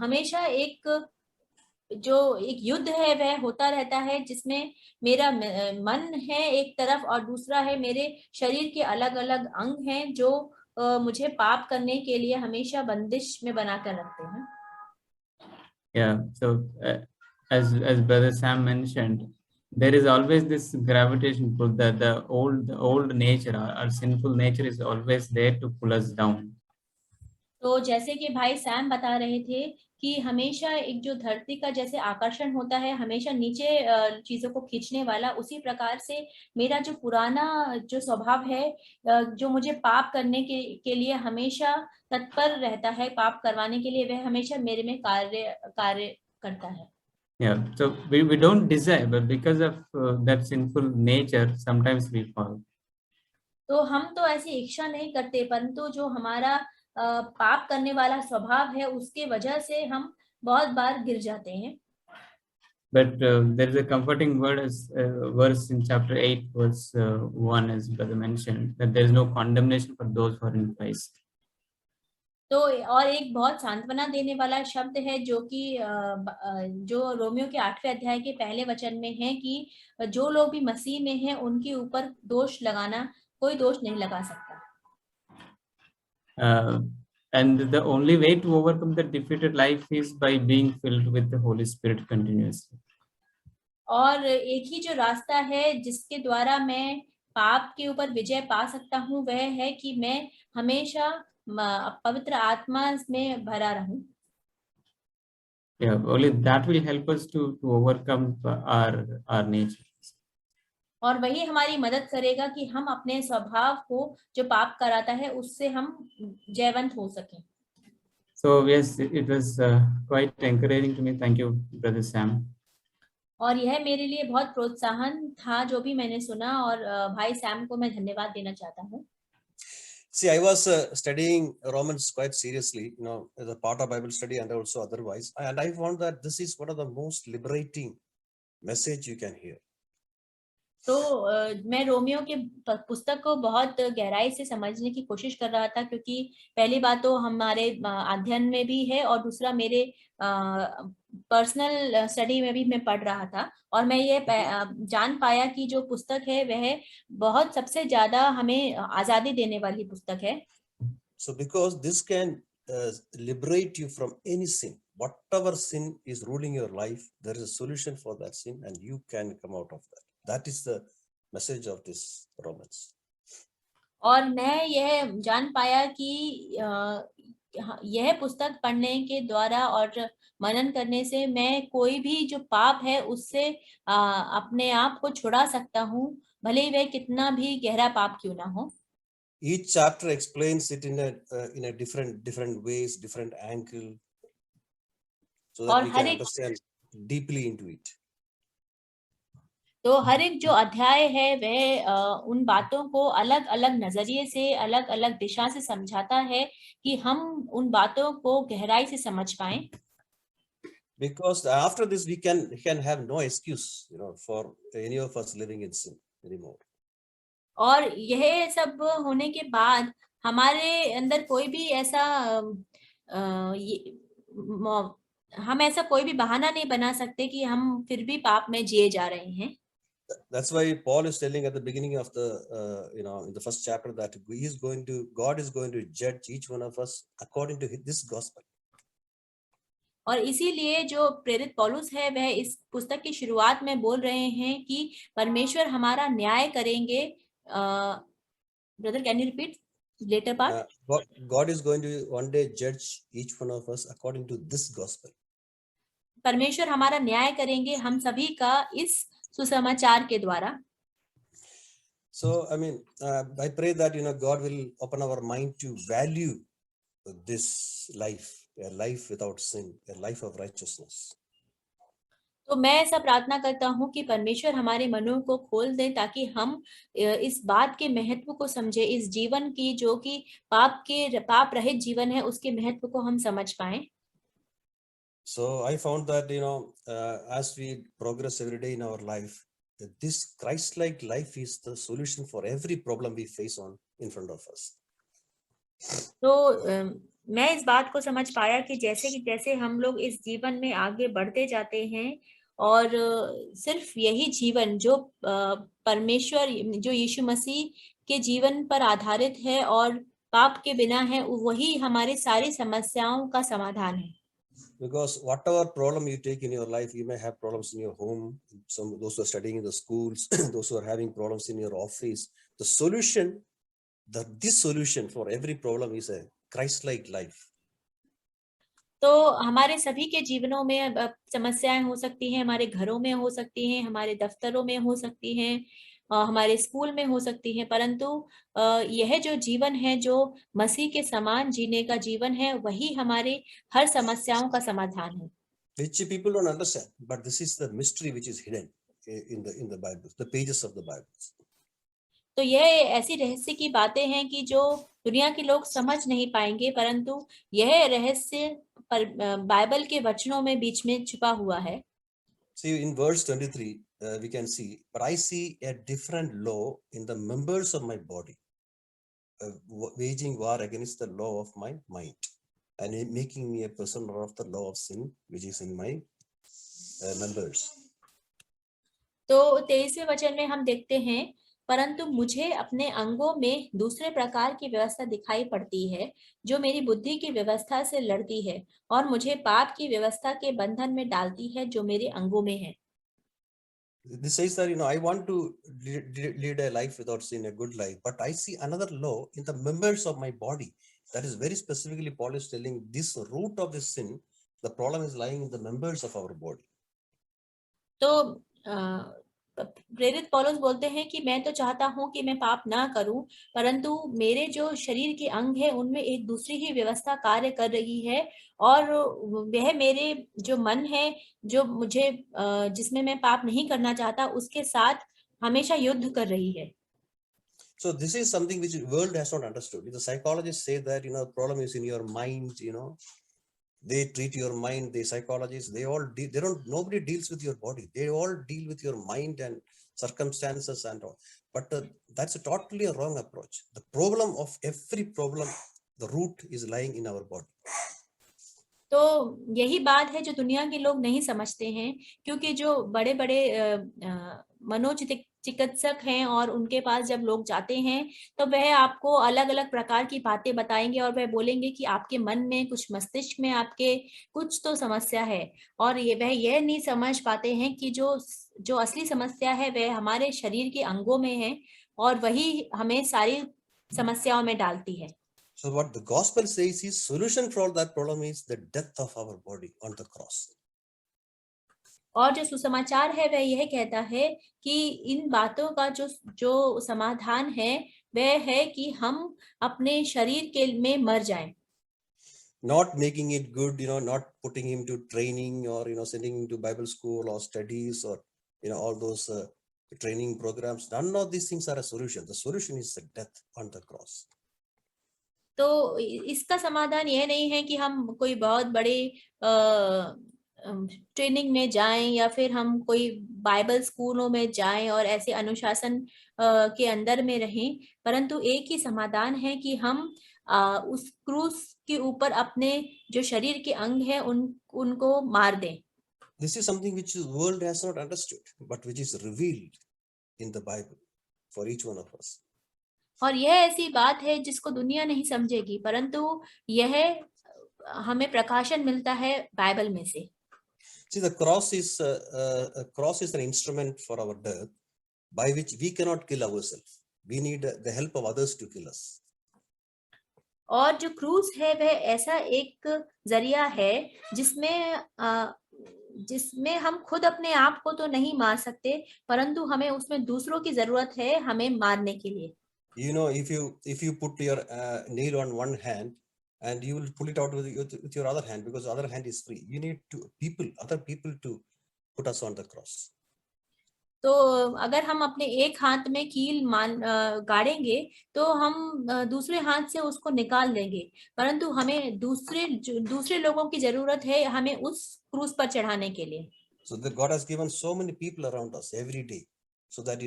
हमेशा एक जो एक युद्ध है वह होता रहता है, जिसमें मेरा मन है एक तरफ, और दूसरा है मेरे शरीर के अलग अलग अंग हैं जो मुझे पाप करने के लिए हमेशा बंदिश में बनाकर रखते हैं. Yeah, so as Brother Sam mentioned, there is always this gravitation pull. The old nature, our sinful nature is always there to pull us down. तो जैसे कि भाई सैम बता रहे थे कि हमेशा एक जो धरती का जैसे आकर्षण होता है, हमेशा नीचे चीजों को खींचने वाला, उसी प्रकार से मेरा जो पुराना जो स्वभाव है, जो मुझे पाप करने के लिए हमेशा तत्पर रहता है, पाप करवाने के लिए, वह हमेशा मेरे में कार्य करता है. Yeah, so we don't desire, but because of that sinful nature, sometimes we fall. तो हम तो ऐसी इच्छा नहीं करते, परंतु जो हमारा पाप करने वाला स्वभाव है, उसके वजह से हम बहुत बार गिर जाते हैं. But there is a comforting word as verse in chapter 8, verse 1, as Brother mentioned, that there is no condemnation for those who are in Christ. तो और एक बहुत सांत्वना देने वाला शब्द है जो कि जो रोमियो के 8वें अध्याय के पहले वचन में है कि जो लोग भी मसीह में हैं, उनके ऊपर दोष लगाना, कोई दोष नहीं लगा सकता. And the only way to overcome the defeated life is by being filled with the Holy Spirit continuously. और एक ही जो रास्ता है जिसके द्वारा मैं पाप के ऊपर विजय पा सकता हूँ, वह है कि मैं हमेशा पवित्र आत्मा में भरा रहूं. Yeah, only that will help us to overcome our nature. और वही हमारी मदद करेगा कि हम अपने स्वभाव को जो पाप कराता है उससे हम जयवंत हो सकें. So yes, it was quite encouraging to me. Thank you, Brother Sam. और यह मेरे लिए बहुत प्रोत्साहन था जो भी मैंने सुना, और भाई सैम को मैं धन्यवाद देना चाहता हूँ. See, I was studying Romans quite seriously, as a part of Bible study and also otherwise. And I found that this is one of the most liberating message you can hear. तो मैं Romeo के पुस्तक को बहुत गहराई से समझने की कोशिश कर रहा था, क्योंकि पहली बात तो हमारे अध्ययन में भी है और दूसरा मेरे पर्सनल स्टडी में भी मैं पढ़ रहा था, और मैं ये जान पाया कि जो पुस्तक है वह बहुत सबसे ज्यादा हमें आजादी देने वाली पुस्तक है. So because this can liberate you from any sin, whatever sin is ruling your life, there is a solution for that sin and you can come out of that. That is the message of this Romans. और मैं यह जान पाया कि यह पुस्तक पढ़ने के द्वारा और मनन करने से मैं कोई भी जो पाप है उससे अपने आप को छुड़ा सकता हूँ, भले ही वह कितना भी गहरा पाप क्यों ना हो. Each chapter explains it in a different ways, different angle, so that we can understand deeply into it. तो हर एक जो अध्याय है वह उन बातों को अलग अलग नजरिए से, अलग अलग दिशा से समझाता है कि हम उन बातों को गहराई से समझ पाएं. Because after this we can have no excuse, for any of us living in sin anymore. और यह सब होने के बाद हमारे अंदर कोई भी ऐसा हम ऐसा कोई भी बहाना नहीं बना सकते कि हम फिर भी पाप में जिए जा रहे हैं. That's why Paul is telling at the beginning of the in the first chapter that God is going to judge each one of us according to this gospel. और इसीलिए जो प्रेरित पौलुस है वह इस पुस्तक की शुरुआत में बोल रहे हैं कि परमेश्वर हमारा न्याय करेंगे. Brother, can you repeat later part? God is going to one day judge each one of us according to this gospel. परमेश्वर हमारा न्याय करेंगे हम सभी का इस सुसमाचार के द्वारा. So I mean, I pray that God will open our mind to value this life, a life without sin, a life of righteousness. तो मैं ऐसा प्रार्थना करता हूँ कि परमेश्वर हमारे मनों को खोल दे ताकि हम इस बात के महत्व को समझे, इस जीवन की जो कि पाप रहित जीवन है उसके महत्व को हम समझ पाएं. So I found that as we progress every day in our life, this Christ-like life is the solution for every problem we face in front of us. तो मैं इस बात को समझ पाया कि जैसे हम लोग इस जीवन में आगे बढ़ते जाते हैं और सिर्फ यही जीवन जो परमेश्वर जो यीशु मसीह के जीवन पर आधारित है और पाप के बिना है, वही हमारी सारी समस्याओं का समाधान है. Because whatever problem you take in your life, you may have problems in your home, those who are studying in the schools, those who are having problems in your office. This solution for every problem is a Christ-like life. तो हमारे सभी के जीवनों में समस्याएं हो सकती हैं, हमारे घरों में हो सकती हैं, हमारे दफ्तरों में हो सकती हैं, हमारे स्कूल में हो सकती हैं, परंतु यह जो जीवन है जो मसीह के समान जीने का जीवन है, वही हमारे हर समस्याओं का समाधान है. Which people don't understand, but this is the mystery which is hidden in the Bible, the pages of the Bible. तो यह ऐसी रहस्य की बातें हैं कि जो दुनिया के लोग समझ नहीं पाएंगे, परंतु यह रहस्य बाइबल के वचनों में बीच में छुपा हुआ है. See, in verse 23 we can see, but I see a different law in the members of my body, waging war against the law of my mind and making me a prisoner of the law of sin which is in my members. तो 23वें वचन में हम देखते हैं, परंतु मुझे अपने अंगों में दूसरे प्रकार की व्यवस्था दिखाई पड़ती है जो मेरी बुद्धि की व्यवस्था से लड़ती है और मुझे पाप की व्यवस्था के बंधन में डालती है जो मेरे अंगों में है. This says that I want to lead a life without sin, a good life, but I see another law in the members of my body. That is very specifically Paul is telling this root of this sin, the problem is lying in the members of our body. तो प्रेरित पौलुस बोलते हैं कि मैं तो चाहता हूं कि मैं पाप ना करूं, परंतु मेरे जो शरीर के अंग है उनमें एक दूसरी ही व्यवस्था कार्य कर रही है और वह मेरे जो मन है जो मुझे जिसमें मैं पाप नहीं करना चाहता उसके साथ हमेशा युद्ध कर रही है. So this is something which the world has not understood. The psychologists say that, the problem is in your mind, they treat your mind, the psychologists, nobody deals with your body. They all deal with your mind and circumstances and all. But that's a totally a wrong approach. The problem of every problem, the root is lying in our body. तो यही बात है जो दुनिया के लोग नहीं समझते हैं, क्योंकि जो बड़े बड़े मनोचिकित्सक हैं और उनके पास जब लोग जाते हैं तो वह आपको अलग अलग प्रकार की बातें बताएंगे और वह बोलेंगे कि आपके मन में कुछ, मस्तिष्क में आपके कुछ तो समस्या है, और वह यह नहीं समझ पाते हैं कि जो असली समस्या है वह हमारे शरीर के अंगों में है और वही हमें सारी समस्याओं में डालती है. So what the gospel says is solution for that problem is the death of our body on the cross. और जो सुसमाचार है वह यह कहता है कि इन बातों का जो समाधान है वह है कि हम अपने शरीर के में मर जाएं. Not making it good, not putting him to training or, sending him to Bible school or studies or, all those training programs. None of these things are a solution. The solution is the death on the cross. तो इसका समाधान यह नहीं है कि हम कोई बहुत बड़े ट्रेनिंग में जाएं या फिर हम कोई बाइबल स्कूलों में जाएं और ऐसे अनुशासन के अंदर में रहें, परंतु एक ही समाधान है कि हम उस क्रूस के ऊपर अपने जो शरीर के अंग हैं उनको मार दें. This is something which the world has not understood, but which is revealed in the Bible for each one of us. और यह ऐसी बात है जिसको दुनिया नहीं समझेगी, परंतु यह हमें प्रकाशन मिलता है बाइबल में से. See, the cross is an instrument for our death by which we cannot kill ourselves. We need the help of others to kill us. और जो क्रूस है वह ऐसा एक जरिया है जिसमें हम खुद अपने आप को तो नहीं मार सकते, परंतु हमें उसमें दूसरों की जरूरत है हमें मारने के लिए. If you put your nail on one hand and you will pull it out with your other hand, because the other hand is free. You need other people to put us on the cross. तो अगर हम अपने एक हाथ में कील गाड़ेंगे तो हम दूसरे हाथ से उसको निकाल देंगे, परंतु हमें दूसरे लोगों की जरूरत है हमें उस क्रूस पर चढ़ाने के लिए. So that God has given so many people around us every day, so that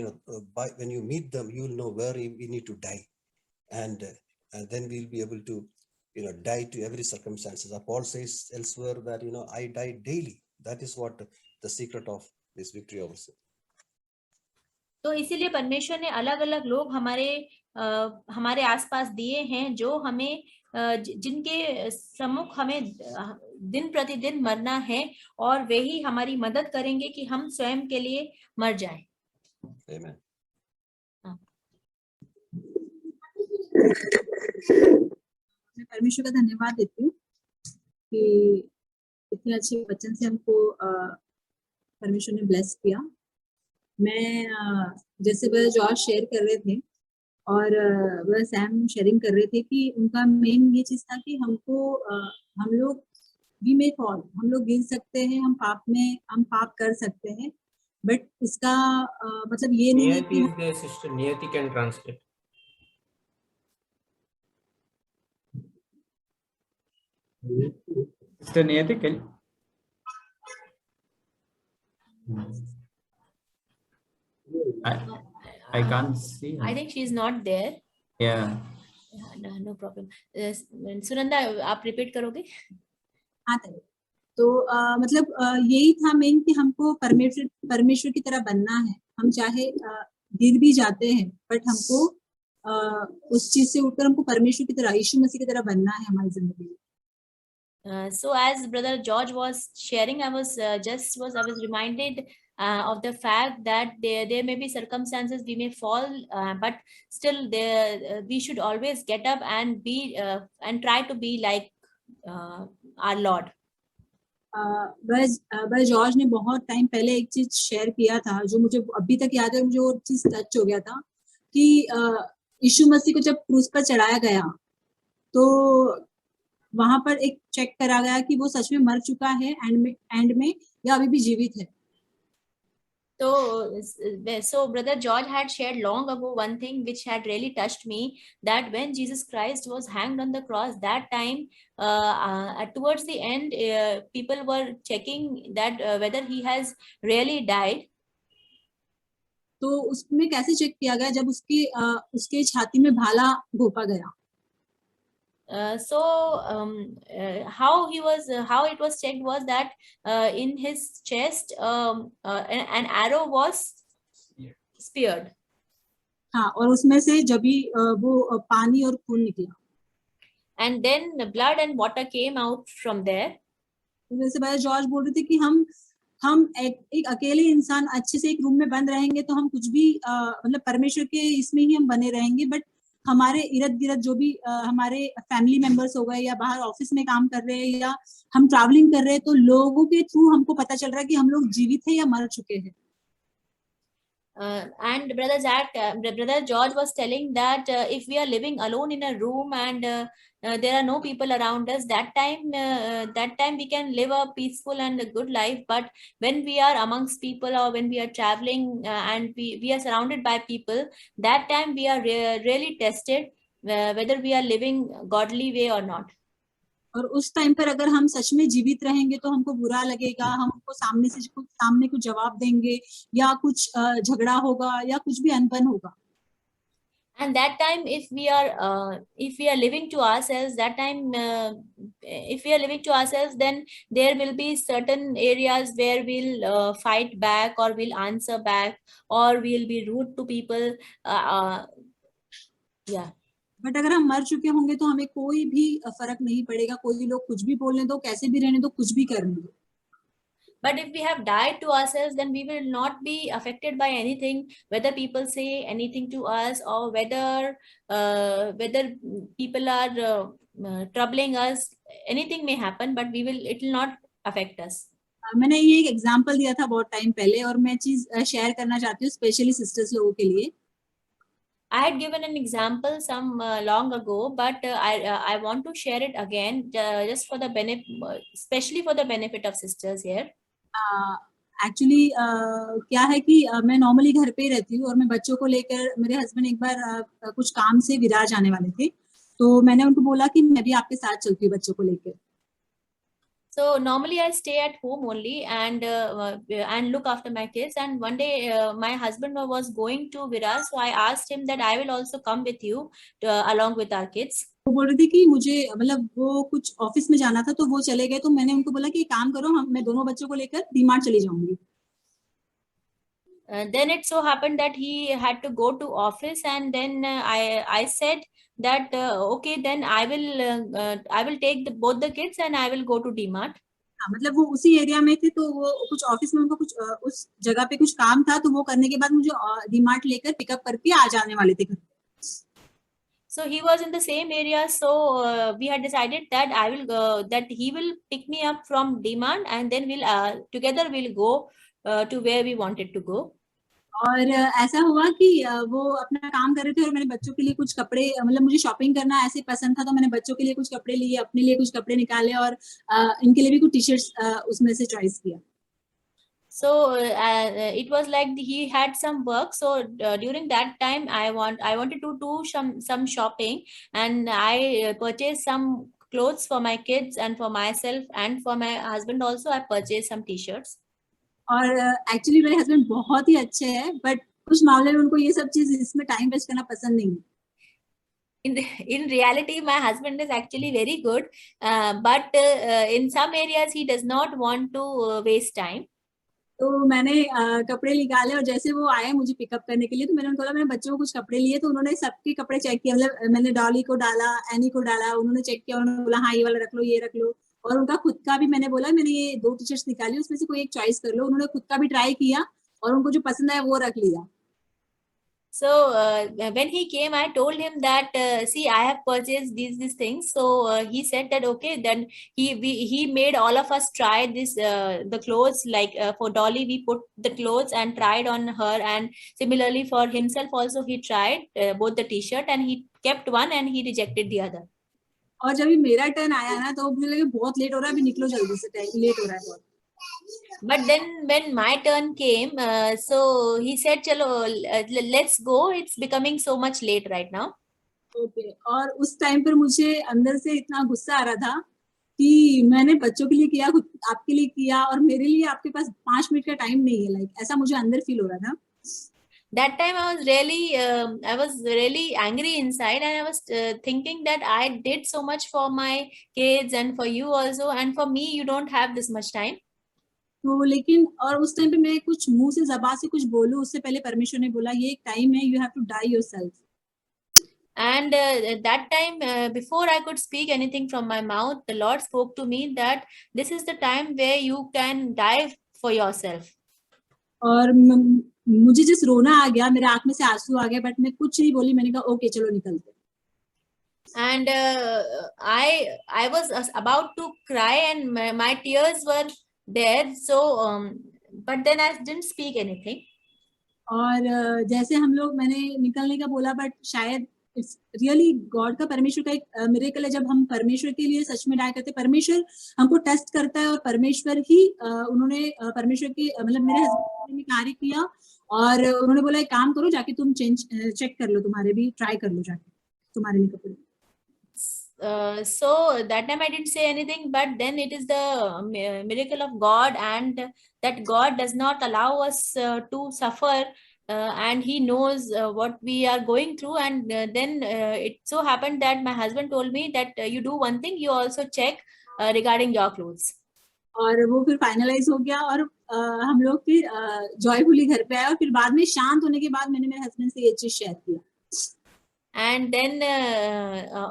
when you meet them, you will know where we need to die, and then we'll be able to die to every circumstances. Paul says elsewhere that I die daily. That is what the secret of this victory over sin. तो इसीलिए परमेश्वर ने अलग अलग लोग हमारे आसपास दिए हैं जो हमें जिनके सम्मुख हमें दिन प्रतिदिन मरना है, और वे ही हमारी मदद करेंगे कि हम स्वयं के लिए मर जाएं. Amen. मैं परमेश्वर का धन्यवाद देती हूँ कि इतने अच्छे वचन से हमको परमेश्वर ने ब्लेस किया. मैं जैसे वह जॉर्ज शेयर कर रहे थे और वह सैम शेयरिंग कर रहे थे कि उनका मेन ये चीज था कि हमको हम लोग वी मे फॉल, हम लोग गिर सकते हैं, हम पाप कर सकते हैं, बट इसका मतलब ये नहीं है कि सिस्टर नियति can translate. Sister Niyati, can I can't see her. I think she is not there. Yeah. No problem. Sunanda आप रिपीट करोगे? हाँ तो मतलब यही था मेन कि हमको परमेश्वर की तरह बनना है. हम चाहे गिर भी जाते हैं बट हमको उस चीज से उठकर हमको परमेश्वर की तरह, यीशु मसीह की तरह बनना है हमारी जिंदगी में. So as Brother George was sharing, I was reminded of the fact that there may be circumstances we may fall, but still we should always get up and be and try to be like our Lord. बस George ने बहुत time पहले एक चीज share किया था जो मुझे अभी तक याद है, मुझे वो चीज टच हो गया था कि यीशु मसीह को जब क्रूस पर चढ़ाया गया तो वहां पर एक चेक करा गया कि वो सच में मर चुका है एंड में या अभी भी जीवित है. So Brother George had shared long ago one thing which had really touched me, that when Jesus Christ was hanged on the cross, that time, towards the end, people were checking that whether he has really died. तो उसमें कैसे check किया गया, जब उसके छाती में भाला घोंपा गया। How it was checked was that in his chest an arrow was speared. हाँ, और उसमें से जब भी वो पानी और खून निकला, And then the blood and water came out from there. जैसे भाई जॉर्ज बोल रहे थे कि हम एक अकेले इंसान अच्छे से एक रूम में बंद रहेंगे तो हम कुछ भी मतलब परमेश्वर के इसमें ही हम बने रहेंगे, बट हमारे इर्द गिर्द जो भी हमारे फैमिली मेंबर्स हो गए या बाहर ऑफिस में काम कर रहे हैं या हम ट्रैवलिंग कर रहे हैं, तो लोगों के थ्रू हमको पता चल रहा है कि हम लोग जीवित हैं या मर चुके हैं। And Brother George was telling that if we are living alone in a room and there are no people around us, that time we can live a peaceful and a good life. But when we are amongst people or when we are traveling and we are surrounded by people, that time we are really tested whether we are living godly way or not. और उस time पर अगर हम सच में जीवित रहेंगे तो हमको बुरा लगेगा, हमको सामने कुछ जवाब देंगे या कुछ झगड़ा होगा या कुछ भी अनबन होगा। And that time, if we are living to ourselves, then there will be certain areas where we'll fight back or we'll answer back or we'll be rude to people. Yeah. But अगर हम मर चुके होंगे तो हमें कोई भी फर्क नहीं पड़ेगा, कोई लोग कुछ भी बोलने दो, कैसे भी रहने दो, कुछ भी करने दो। But if we have died to ourselves, then we will not be affected by anything, whether people say anything to us or whether people are troubling us. Anything may happen, but it will not affect us. मैंने ये एक example दिया था बहुत time पहले और मैं चीज शेयर करना चाहती हूँ स्पेशली सिस्टर्स लोगों के लिए। I had given an example some long ago, but I want to share it again just for the benefit, especially for the benefit of sisters here. Actually क्या है कि मैं नॉर्मली घर पे ही रहती हूँ और मैं बच्चों को लेकर, मेरे हस्बैंड एक बार कुछ काम से विरार जाने वाले थे, तो मैंने उनको बोला कि मैं भी आपके साथ चलती हूँ बच्चों को लेकर। So normally I stay at home only and look after my kids. And one day my husband was going to Virar, so I asked him that I will also come with you along with our kids. वो बोल रही थी कि मुझे मतलब वो कुछ office में जाना था तो वो चले गए, तो मैंने उनको बोला कि काम करो, मैं दोनों बच्चों को लेकर डीमार्ट चली जाऊंगी। Then it so happened that he had to go to office, and then I said that okay, then I will take both the kids and I will go to DMart. हाँ, मतलब वो उसी एरिया में थे, तो वो कुछ office में उनको कुछ उस जगह पे कुछ काम था, तो वो करने के बाद मुझे डीमार्ट लेकर पिकअप करके आ जाने वाले थे। So he was in the same area, so we had decided that that he will pick me up from DMart and then together we'll go to where we wanted to go. और ऐसा हुआ कि वो अपना काम कर रहे थे और मैंने बच्चों के लिए कुछ कपड़े, मतलब मुझे शॉपिंग करना ऐसे पसंद था, तो मैंने बच्चों के लिए कुछ कपड़े लिए, अपने लिए कुछ कपड़े निकाले और इनके लिए भी कुछ टी शर्ट्स उसमें से चॉइस किया। So it was like he had some work. So during that time, I wanted to do some shopping, and I purchased some clothes for my kids and for myself and for my husband also. I purchased some t-shirts. और actually मेरे husband बहुत ही अच्छे हैं, but कुछ मामले में उनको ये सब चीज इसमें टाइम वेस्ट करना पसंद नहीं है। In reality, my husband is actually very good, but in some areas he does not want to waste time. तो मैंने कपड़े निकाले और जैसे वो आए मुझे पिकअप करने के लिए, तो मैंने उनको बोला मैंने बच्चों को कुछ कपड़े लिए, तो उन्होंने सबके कपड़े चेक किया, मतलब मैंने डॉली को डाला, एनी को डाला, उन्होंने चेक किया, उन्होंने बोला हाँ ये वाला रख लो, ये रख लो, और उनका खुद का भी मैंने बोला मैंने ये 2 टी शर्ट्स निकाली, उसमें से कोई एक चॉइस कर लो, उन्होंने खुद का भी ट्राई किया और उनको जो पसंद आया वो रख लिया। So when he came, I told him that see, I have purchased these things. So he said that okay, then he made all of us try this the clothes, like for Dolly we put the clothes and tried on her, and similarly for himself also he tried both the t-shirt, and he kept one and he rejected the other. और जब मेरा turn आया ना, तो मुझे लगा बहुत late हो रहा है, अभी निकलो जल्दी से, टाइम लेट हो रहा है बहुत। But then when my turn came, so he said, "Chalo, let's go. It's becoming so much late right now." Okay, और उस टाइम पर मुझे अंदर से इतना गुस्सा आ रहा था कि मैंने बच्चों के लिए किया, खुद आपके लिए किया, और मेरे लिए आपके पास 5 मिनट का टाइम नहीं है, लाइक ऐसा मुझे अंदर फील हो रहा था. That time I was really angry inside, and I was thinking that I did so much for my kids and for you also, and for me you don't have this much time. तो लेकिन और उस time पे मैं कुछ मुंह से ज़बान से कुछ बोलूं, उससे पहले परमेश्वर ने बोला ये एक टाइम है, you have to die yourself. And that time, before I could speak anything from my mouth, the Lord spoke to me that this is the time where you can die for yourself. और मुझे जिस रोना आ गया, मेरे आंख में से आंसू आ गए, बट मैं कुछ नहीं बोली. मैंने कहा ओके चलो निकलते. And I was about to cry, and my tears were there. So, but then I didn't speak anything. और जैसे हम लोग, मैंने निकलने का बोला, बट शायद इट्स रियली गॉड का, परमेश्वर का एक मिरेकल है. जब हम परमेश्वर के लिए सच में डाई करते, परमेश्वर हमको टेस्ट करता है, और परमेश्वर ही उन्होंने परमेश्वर के मतलब मेरे हस्बैंड ने कार्य किया, और उन्होंने बोला एक काम करो, जाके तुम चेक कर लो, तुम्हारे भी ट्राई कर लो जाके तुम्हारे लिए कपड़े. So that time I didn't say anything, but then it is the miracle of God, and that God does not allow us to suffer, and he knows what we are going through. And then it so happened that my husband told me that you do one thing, you also check regarding your clothes. और वो फिर finalise हो गया, और हम लोग फिर joyfully घर पे आए, और फिर बाद में शांत होने के बाद मैंने मेरे हस्बैंड से ये चीज शेयर किया. And then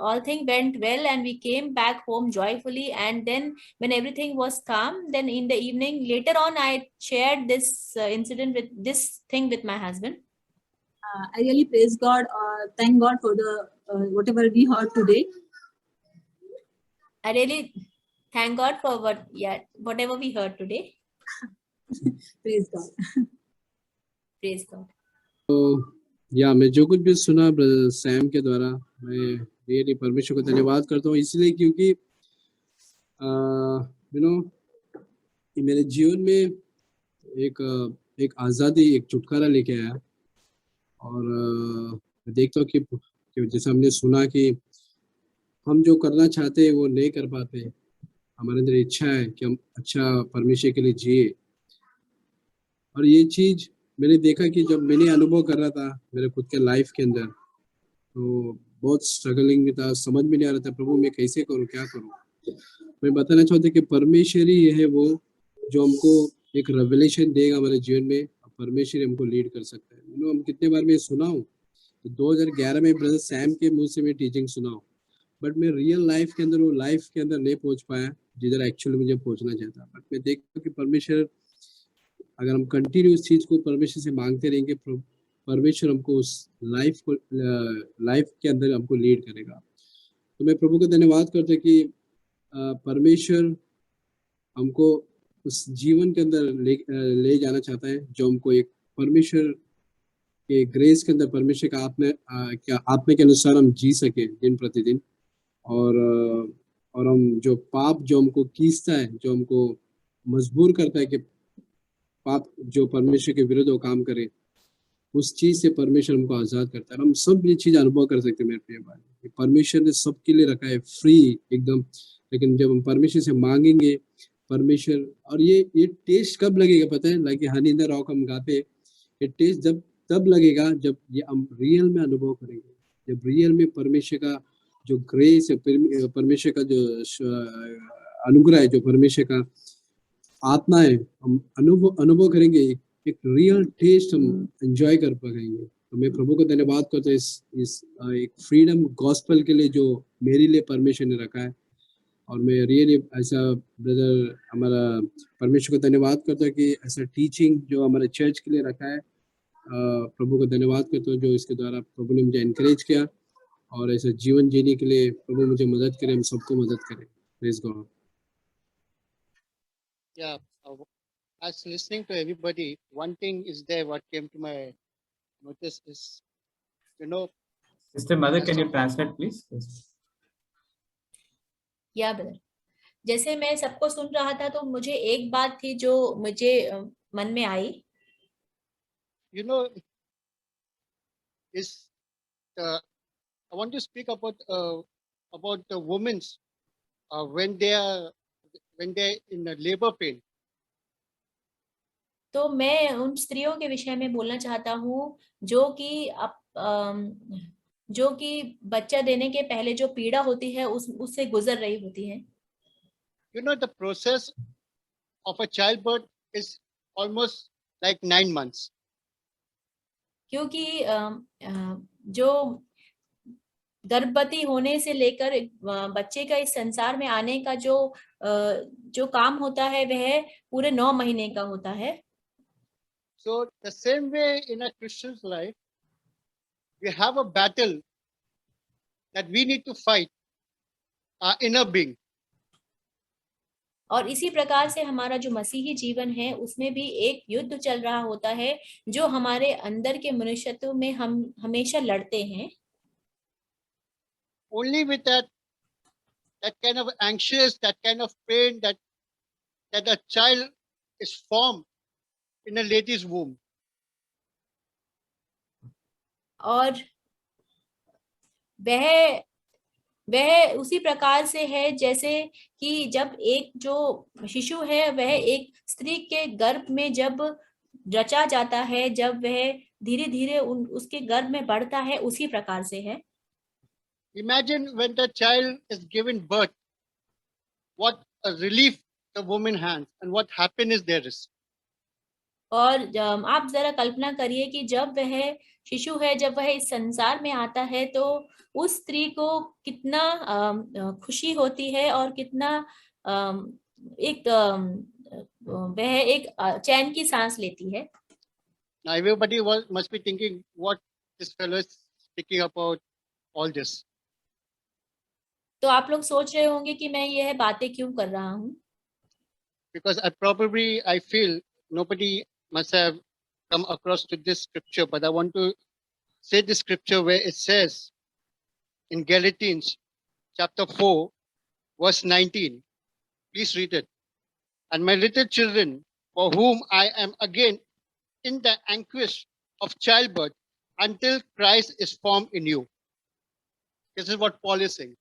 all things went well, and we came back home joyfully. And then when everything was calm, then in the evening later on I shared this incident with this thing with my husband. I really praise God, thank God for the whatever we heard today. I really thank God for whatever we heard today. Praise God. Praise God. तो या मैं जो कुछ भी सुना brother Sam के द्वारा, मैं रियली परमेश्वर को धन्यवाद करता हूँ, इसलिए क्योंकि यू नो मेरे जीवन में एक आज़ादी, एक छुटकारा लेके आया. और मैं देखता हूँ कि जैसे हमने सुना कि हम जो करना चाहते हैं वो नहीं कर पाते. हमारे अंदर इच्छा है कि हम अच्छा परमेश्वर के लिए जिए. और ये चीज़ मैंने देखा कि जब मैंने अनुभव कर रहा था मेरे खुद के लाइफ के अंदर, तो बहुत स्ट्रगलिंग में था, समझ में नहीं आ रहा था प्रभु मैं कैसे करूं, क्या करूं. मैं बताना चाहता हूं कि परमेश्वर ही है वो जो हमको एक रेवलेशन देगा हमारे जीवन में. परमेश्वर हमको लीड कर सकता है. हम कितने बार मैं सुना हूँ, तो 2011 में ब्रदर सैम के मुंह से मैं टीचिंग सुना हूँ, बट मैं रियल लाइफ के अंदर वो लाइफ के अंदर नहीं पहुंच पाया जिधर एक्चुअली मुझे पहुंचना चाहता. बट मैं देखता हूँ कि परमेश्वर, अगर हम कंटिन्यू उस चीज को परमेश्वर से मांगते रहेंगे, परमेश्वर हमको उस लाइफ के अंदर हमको लीड करेगा. तो मैं प्रभु को धन्यवाद करता हूं कि परमेश्वर हमको उस जीवन के अंदर ले जाना चाहता है जो हमको एक परमेश्वर के ग्रेस के अंदर, परमेश्वर का आत्मा के अनुसार हम जी सके दिन प्रतिदिन. और हम जो पाप जो हमको खींचता है, जो हमको मजबूर करता है कि पाप जो परमेश्वर के विरुद्ध वो काम करे, उस चीज से परमेश्वर हमको आजाद करता है. हम सब ये चीज अनुभव कर सकते हैं मेरे प्रिय भाई. परमेश्वर ने सबके लिए रखा है फ्री एकदम, लेकिन जब हम परमेश्वर से मांगेंगे परमेश्वर, और ये टेस्ट कब लगेगा पता है, like Honey in the rock हम गाते, ये टेस्ट तब लगेगा जब ये हम रियल में अनुभव करेंगे, जब रियल में परमेश्वर का जो ग्रेस है, परमेश्वर का जो अनुग्रह है, जो परमेश्वर का आत्मा है, हम अनुभव करेंगे, एक रियल टेस्ट हम एंजॉय कर पाएंगे. तो मैं प्रभु को धन्यवाद करता हूँ इस एक फ्रीडम गॉस्पेल के लिए जो मेरे लिए परमेश्वर ने रखा है. और मैं रियली ऐसा ब्रदर हमारा परमेश्वर को धन्यवाद करता हूँ कि ऐसा टीचिंग जो हमारे चर्च के लिए रखा है. प्रभु को धन्यवाद करता हूँ जो इसके द्वारा प्रभु ने मुझे एनकरेज किया, और ऐसा जीवन जीने के लिए प्रभु मुझे मदद करे, हम सबको मदद करे. Praise God. Yeah, as listening to everybody, one thing is there what came to my notice is, Sister Mother, can you translate please? Yeah, brother. जैसे मैं सबको सुन रहा था तो मुझे एक बात थी जो मुझे मन में आई। You know, is I want to speak about the women's when they're in a labor pain. तो मैं उन स्त्रियों के विषय में बोलना चाहता हूँ जो कि जो कि बच्चा देने के पहले जो पीड़ा होती है उससे गुजर रही होती है। You know, the process of a childbirth is almost like 9 months. क्योंकि जो गर्भवती होने से लेकर बच्चे का इस संसार में आने का जो काम होता है वह पूरे 9 महीने का होता है। So the same way in a Christian's life, we have a battle that we need to fight our inner being. और इसी प्रकार से हमारा जो मसीही जीवन है उसमें भी एक युद्ध चल रहा होता है जो हमारे अंदर के मनुष्यत्व में हम हमेशा लड़ते हैं। Only with that kind of anxious, that kind of pain that a child is formed in a lady's womb. और वह उसी प्रकार से है जैसे कि जब एक जो शिशु है वह एक स्त्री के गर्भ में जब रचा जाता है, जब वह धीरे धीरे उसके गर्भ में बढ़ता है, उसी प्रकार से है। Imagine when the child is given birth, what a relief the woman has and what happiness there is. और आप जरा कल्पना करिए कि जब वह शिशु है, जब वह इस संसार में आता है तो उस स्त्री को कितना खुशी होती है और कितना वह एक चैन की सांस लेती है। Now everybody must be thinking what this fellow is speaking about all this. तो आप लोग सोच रहे होंगे कि मैं यह बातें क्यों कर रहा हूँ। Because I feel nobody must have come across to this scripture, but I want to say this scripture where it says in Galatians chapter 4, verse 19. Please read it. And my little children, for whom I am again in the anguish of childbirth until Christ is formed in you. This is what Paul is saying.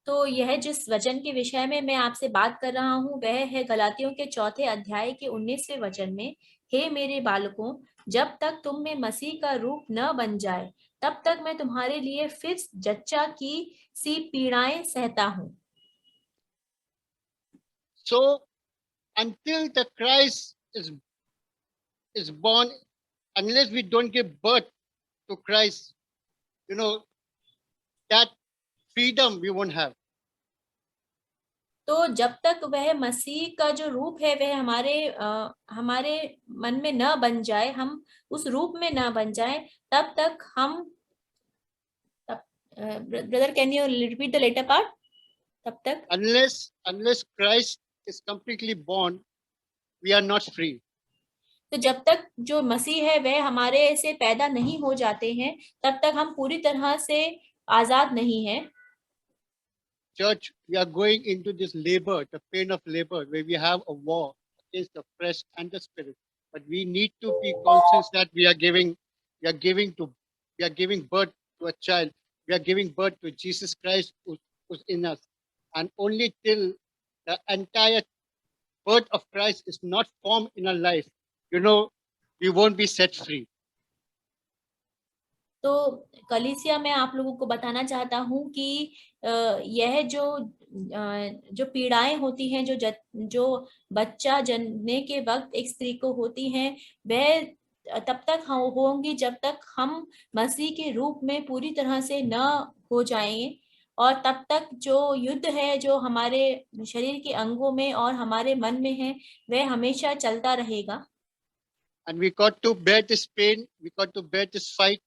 तो यह जिस वचन के विषय में मैं आपसे बात कर रहा हूँ वह है गलातियों के 4 अध्याय के 19वें वचन में, हे मेरे बालकों, जब तक तुम में मसीह का रूप न बन जाए तब तक मैं तुम्हारे लिए फिर जच्चा की सी पीड़ाएं सहता हूँ। So until the Christ is born, unless we don't give birth to Christ, that freedom we won't have. तो जब तक वह मसीह का जो रूप है वह हमारे मन में न बन जाए, हम उस रूप में न बन जाए, तब तक हम brother can you repeat the latter part? तब तक unless Christ is completely born, we are not free. तो जब तक जो मसीह है वह हमारे से पैदा नहीं हो जाते हैं तब तक हम पूरी तरह से आजाद नहीं हैं। Church, we are going into this labor, the pain of labor, where we have a war against the flesh and the spirit. But we need to be conscious that we are giving birth to a child. We are giving birth to Jesus Christ who's in us. And only till the entire birth of Christ is not formed in our life, we won't be set free. तो कलीसिया में आप लोगों को बताना चाहता हूँ कि यह जो पीड़ाएं होती हैं जो बच्चा जनने के वक्त एक स्त्री को होती हैं, वह तब तक होंगी जब तक हम मसीह के रूप में पूरी तरह से न हो जाएं, और तब तक जो युद्ध है जो हमारे शरीर के अंगों में और हमारे मन में है वह हमेशा चलता रहेगा। And we got to bear this pain, we got to bear this fight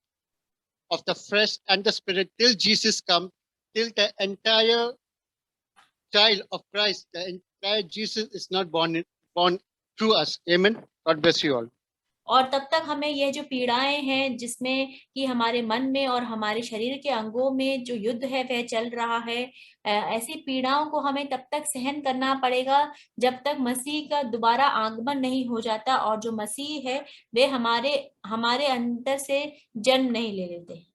of the flesh and the spirit till Jesus comes, till the entire child of Christ, the entire Jesus is not born through us. Amen. God bless you all. और तब तक हमें यह जो पीड़ाएं हैं जिसमें कि हमारे मन में और हमारे शरीर के अंगों में जो युद्ध है वह चल रहा है, ऐसी पीड़ाओं को हमें तब तक सहन करना पड़ेगा जब तक मसीह का दोबारा आगमन नहीं हो जाता और जो मसीह है वे हमारे अंदर से जन्म नहीं ले लेते।